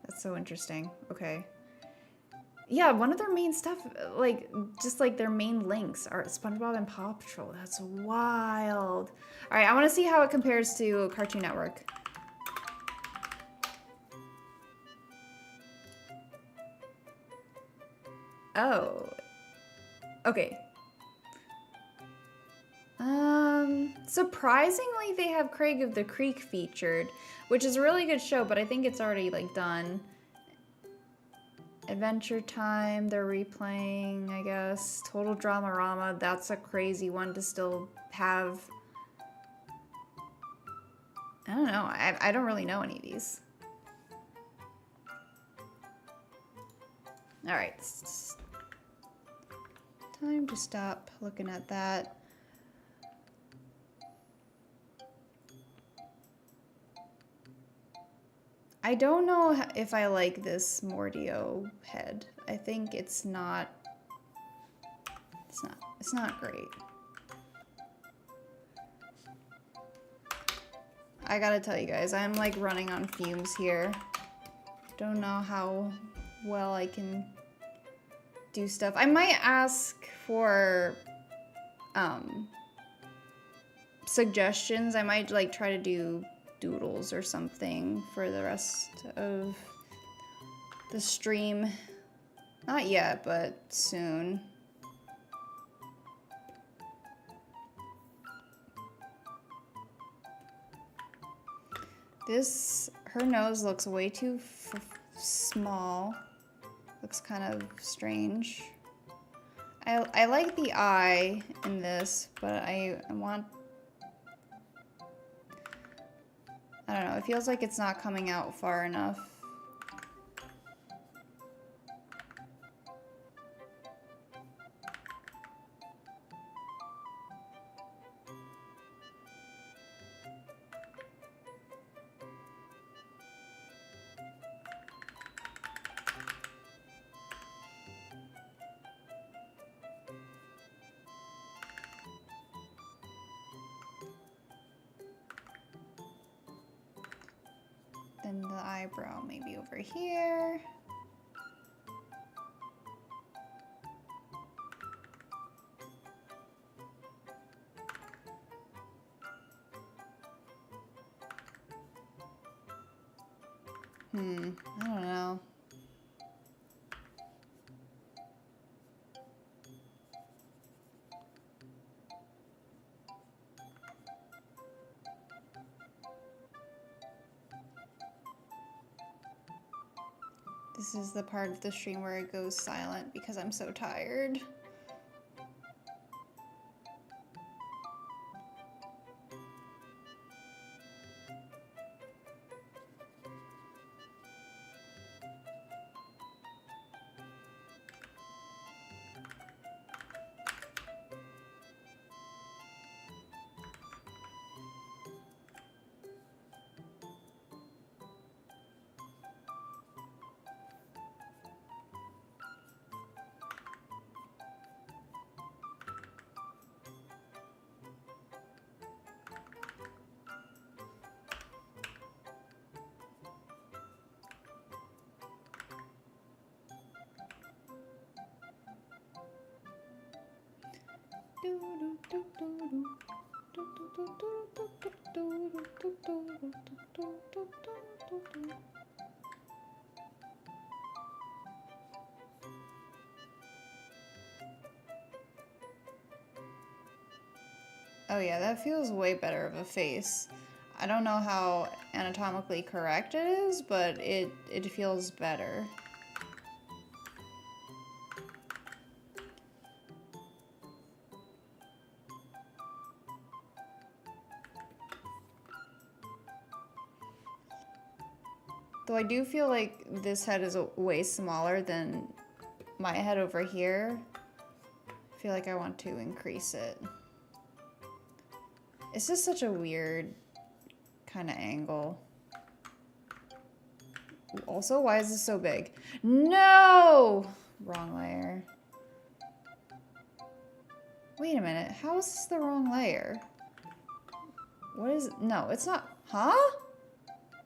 That's so interesting. Okay. Yeah, one of their main stuff, like, just like their main links are SpongeBob and Paw Patrol. That's wild. All right, I want to see how it compares to Cartoon Network. Oh. Okay. Surprisingly, they have Craig of the Creek featured, which is a really good show, but I think it's already, like, done. Adventure Time, they're replaying, I guess. Total Dramarama, that's a crazy one to still have. I don't know. I don't really know any of these. All right. Time to stop looking at that. I don't know if I like this Mordio head. I think it's not great. I gotta tell you guys, I'm like running on fumes here. Don't know how well I can do stuff. I might ask for suggestions. I might like try to do doodles or something for the rest of the stream. Not yet, but soon. Her nose looks way too small. Looks kind of strange. I like the eye in this, but I want... I don't know, it feels like it's not coming out far enough. Then the eyebrow maybe over here. I don't know. This is the part of the stream where it goes silent because I'm so tired. Oh yeah, that feels way better of a face. I don't know how anatomically correct it is, but it feels better. Though I do feel like this head is way smaller than my head over here. I feel like I want to increase it. It's just such a weird kind of angle. Also, why is this so big? No! Wrong layer. Wait a minute. How is this the wrong layer? What is it? No, it's not. Huh?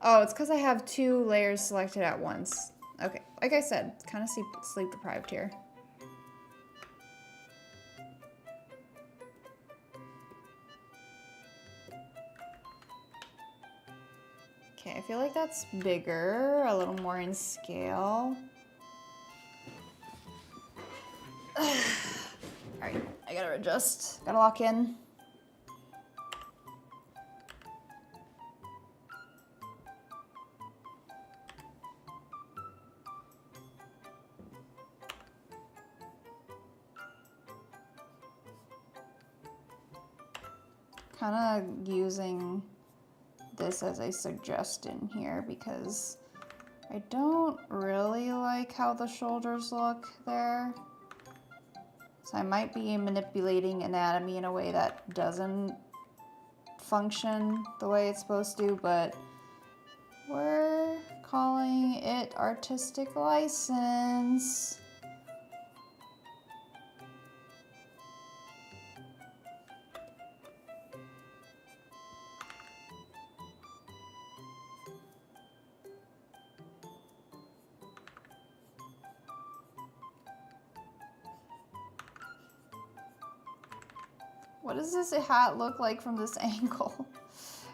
Oh, it's because I have 2 layers selected at once. Okay, like I said, kind of sleep deprived here. Okay, I feel like that's bigger, a little more in scale. Alright, I gotta adjust. Gotta lock in. Kind of using this as a suggestion here because I don't really like how the shoulders look there. So I might be manipulating anatomy in a way that doesn't function the way it's supposed to, but we're calling it artistic license. What does this hat look like from this angle?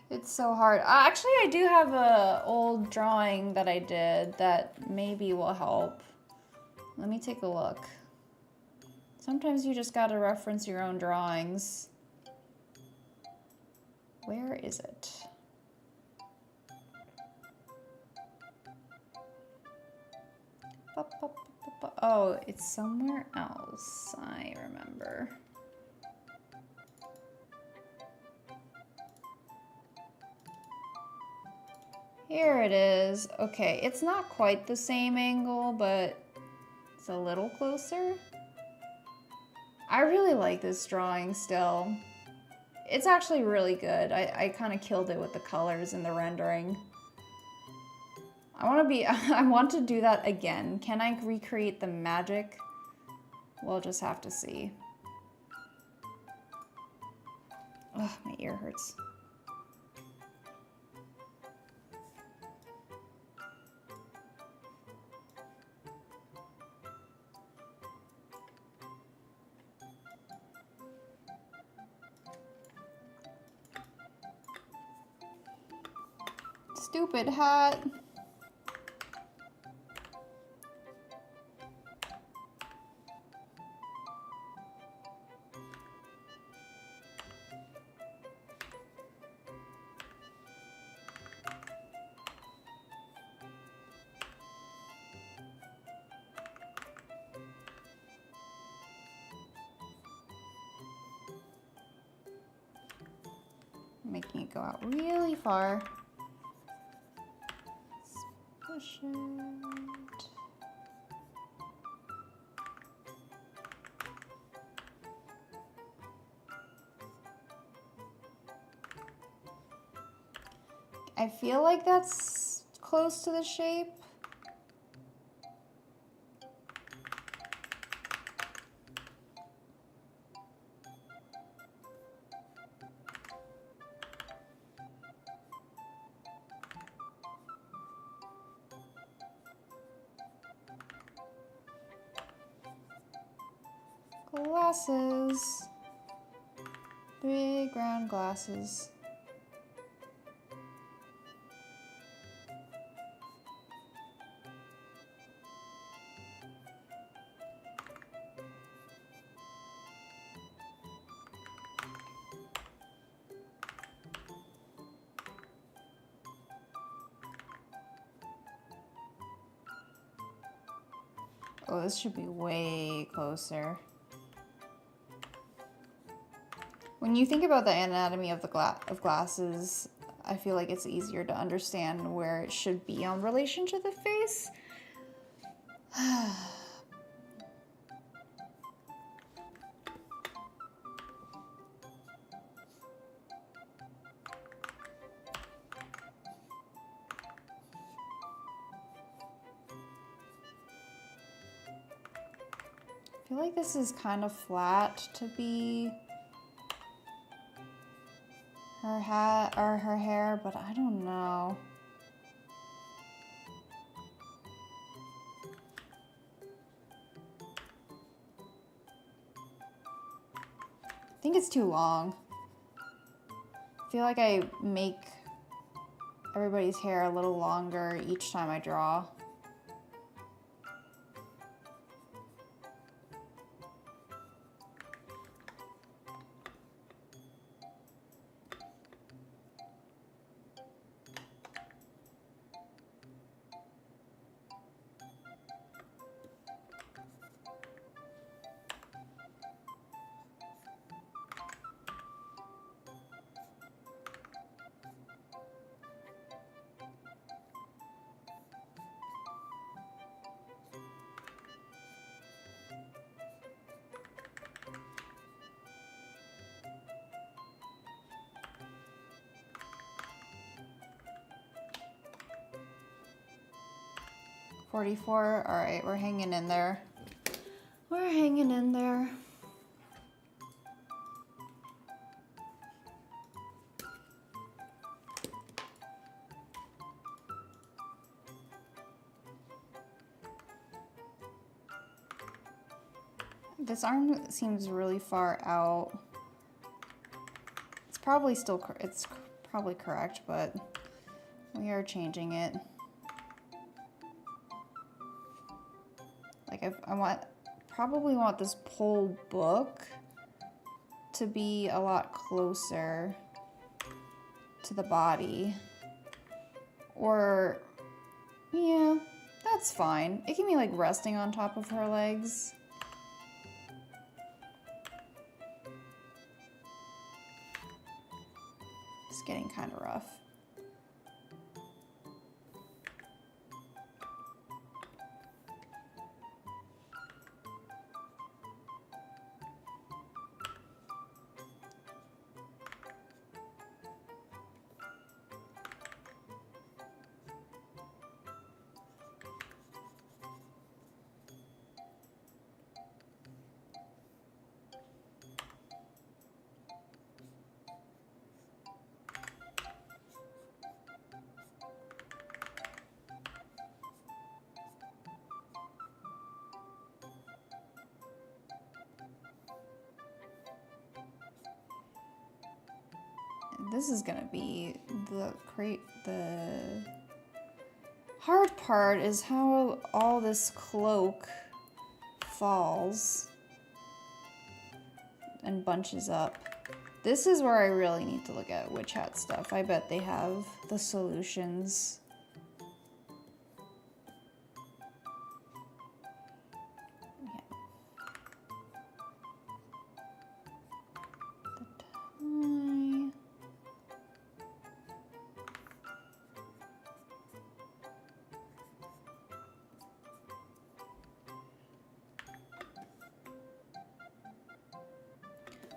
It's so hard. Actually, I do have an old drawing that I did that maybe will help. Let me take a look. Sometimes you just gotta reference your own drawings. Where is it? Oh, it's somewhere else. I remember. Here it is. Okay, it's not quite the same angle, but it's a little closer. I really like this drawing still. It's actually really good. I kind of killed it with the colors and the rendering. I want to do that again. Can I recreate the magic? We'll just have to see. Ugh, my ear hurts. Stupid hat. Making it go out really far. Push it. I feel like that's close to the shape. Glasses. Big round glasses. Oh, this should be way closer. When you think about the anatomy of the glasses, I feel like it's easier to understand where it should be in relation to the face. feel like this is kind of flat to be her hat or her hair, but I don't know. I think it's too long. I feel like I make everybody's hair a little longer each time I draw. $44. All right, we're hanging in there. We're hanging in there. This arm seems really far out. It's probably correct, but we are changing it. Like probably want this whole book to be a lot closer to the body. Or, yeah, that's fine. It can be like resting on top of her legs. It's getting kind of rough. This is gonna be the hard part is how all this cloak falls and bunches up. This is where I really need to look at witch hat stuff. I bet they have the solutions.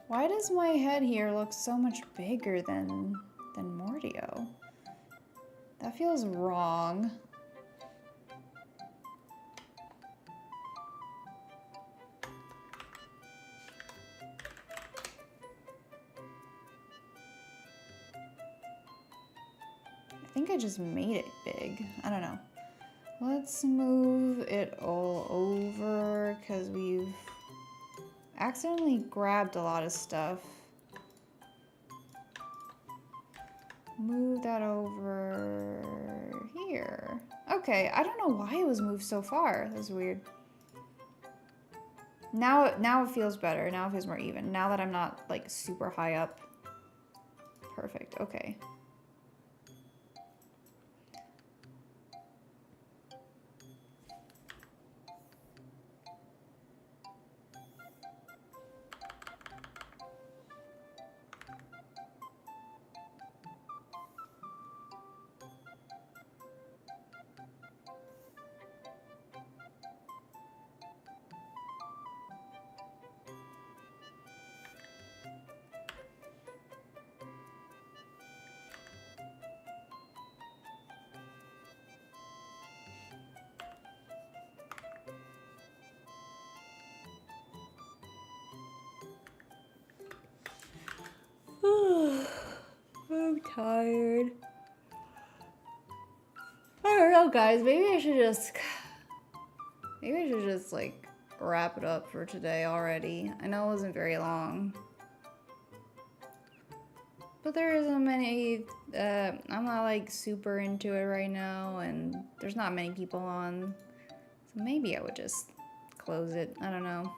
Why does my head here look so much bigger than Mordio? That feels wrong. I think I just made it big. I don't know. Let's move it all over because we've accidentally grabbed a lot of stuff. Move that over here. Okay, I don't know why it was moved so far. That was weird. Now it feels better. Now it feels more even. Now that I'm not like super high up. Perfect. Okay. tired. I don't know, guys. Maybe I should just like wrap it up for today already. I know it wasn't very long, but there isn't many. I'm not like super into it right now, and there's not many people on, so maybe I would just close it. I don't know.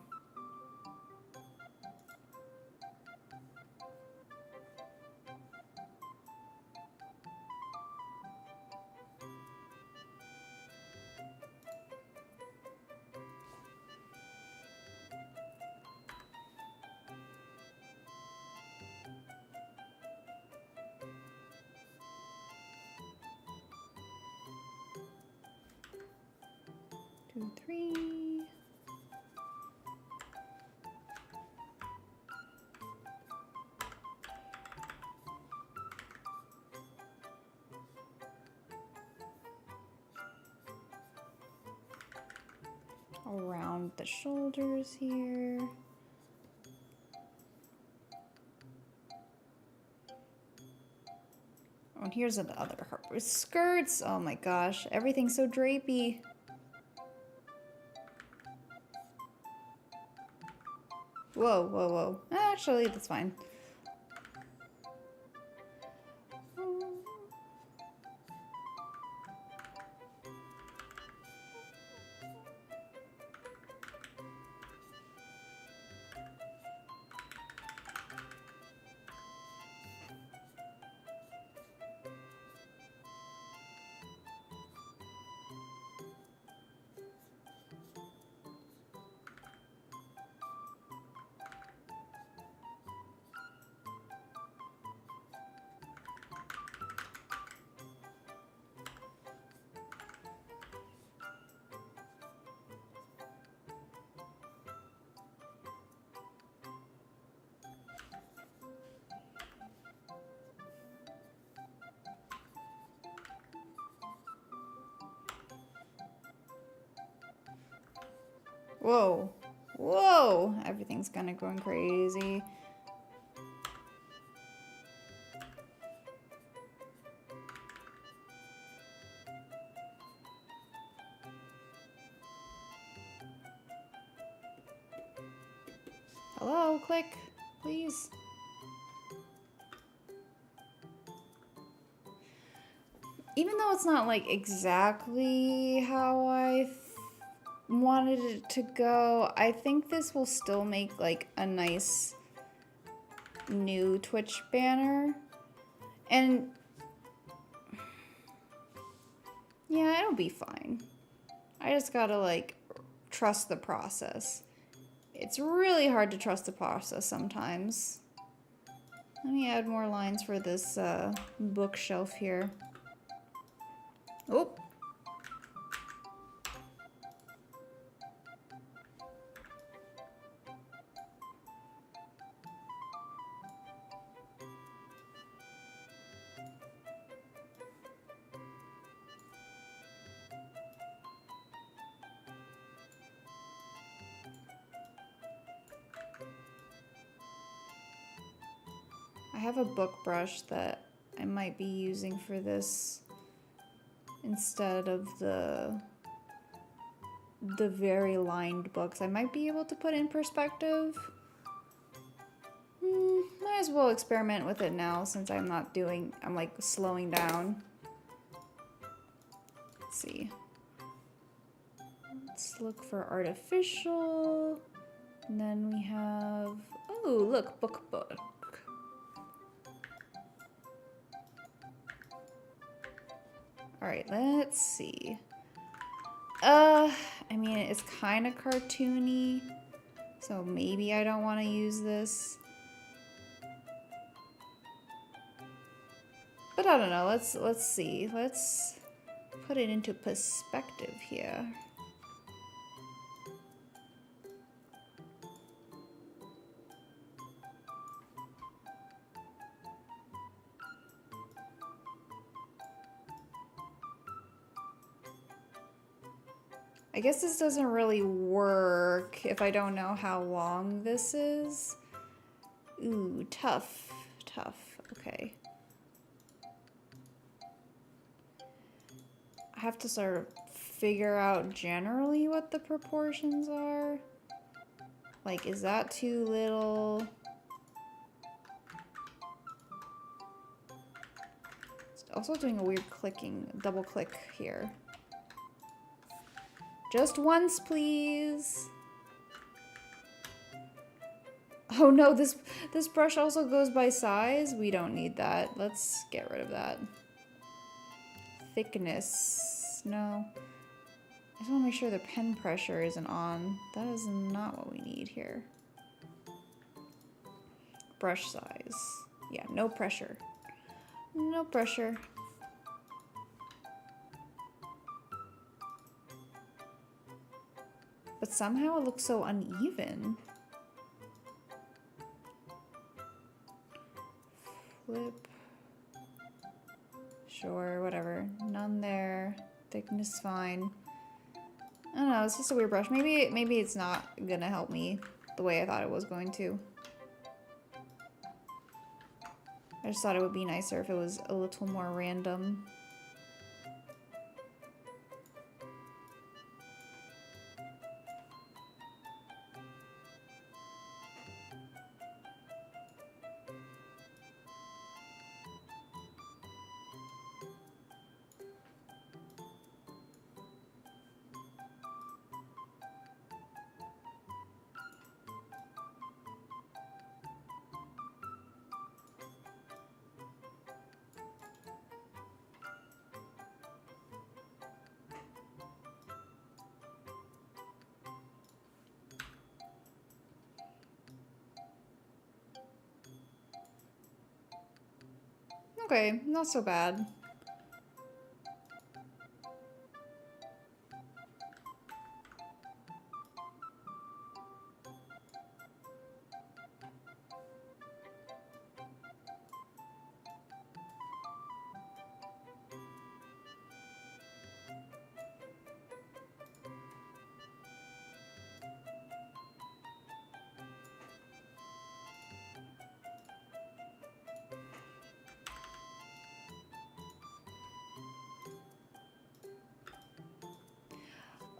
Two, three. Around the shoulders here. Oh, and here's the other Harper skirts. Oh my gosh, everything's so drapey. Whoa, whoa, whoa. Actually, that's fine. Whoa. Whoa! Everything's kind of going crazy. Hello, click, please. Even though it's not like exactly how I wanted it to go, I think this will still make like a nice new Twitch banner. And yeah, it'll be fine. I just gotta like trust the process. It's really hard to trust the process sometimes. Let me add more lines for this bookshelf here. Oh. I have a book brush that I might be using for this instead of the very lined books. I might be able to put in perspective. Might as well experiment with it now since I'm like slowing down. Let's see. Let's look for artificial. And then we have, oh, look, book. All right, let's see. I mean, it's kind of cartoony, so maybe I don't want to use this. But I don't know. Let's see. Let's put it into perspective here. I guess this doesn't really work if I don't know how long this is. Ooh, tough. Okay. have to sort of figure out generally what the proportions are. Like, is that too little? It's also doing a weird clicking, double click here. Just once, please. Oh no, this brush also goes by size. We don't need that. Let's get rid of that. Thickness. No. I just want to make sure the pen pressure isn't on. That is not what we need here. Brush size. Yeah, no pressure. No pressure. But somehow it looks so uneven. Flip. Sure, whatever. None there. Thickness fine. I don't know, it's just a weird brush. Maybe it's not gonna help me the way I thought it was going to. I just thought it would be nicer if it was a little more random. Okay, not so bad.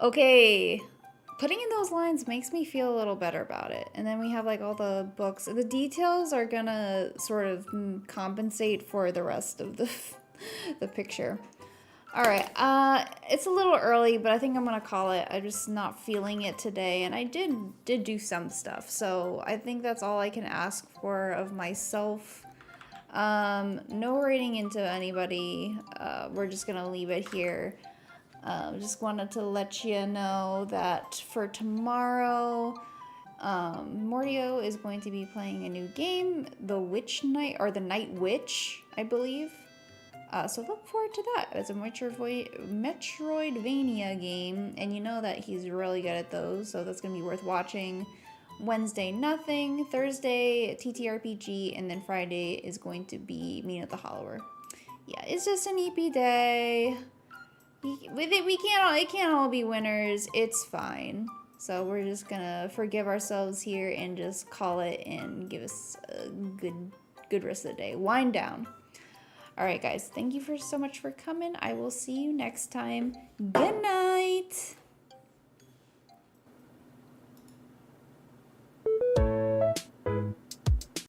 Okay, putting in those lines makes me feel a little better about it. And then we have like all the books. The details are gonna sort of compensate for the rest of the, the picture. All right, it's a little early, but I think I'm gonna call it. I'm just not feeling it today, and I did do some stuff, so I think that's all I can ask for of myself. No rating into anybody. We're just gonna leave it here. Just wanted to let you know that for tomorrow, Mordio is going to be playing a new game, The Witch Knight, or The Night Witch, I believe. So look forward to that. It's a Metroidvania game, and you know that he's really good at those, so that's going to be worth watching. Wednesday, nothing. Thursday, TTRPG, and then Friday is going to be Mina the Hollower. Yeah, it's just an EP day. It can't all be winners. It's fine. So we're just gonna forgive ourselves here and just call it and give us a good rest of the day. Wind down. All right, guys. Thank you so much for coming. I will see you next time. Good night.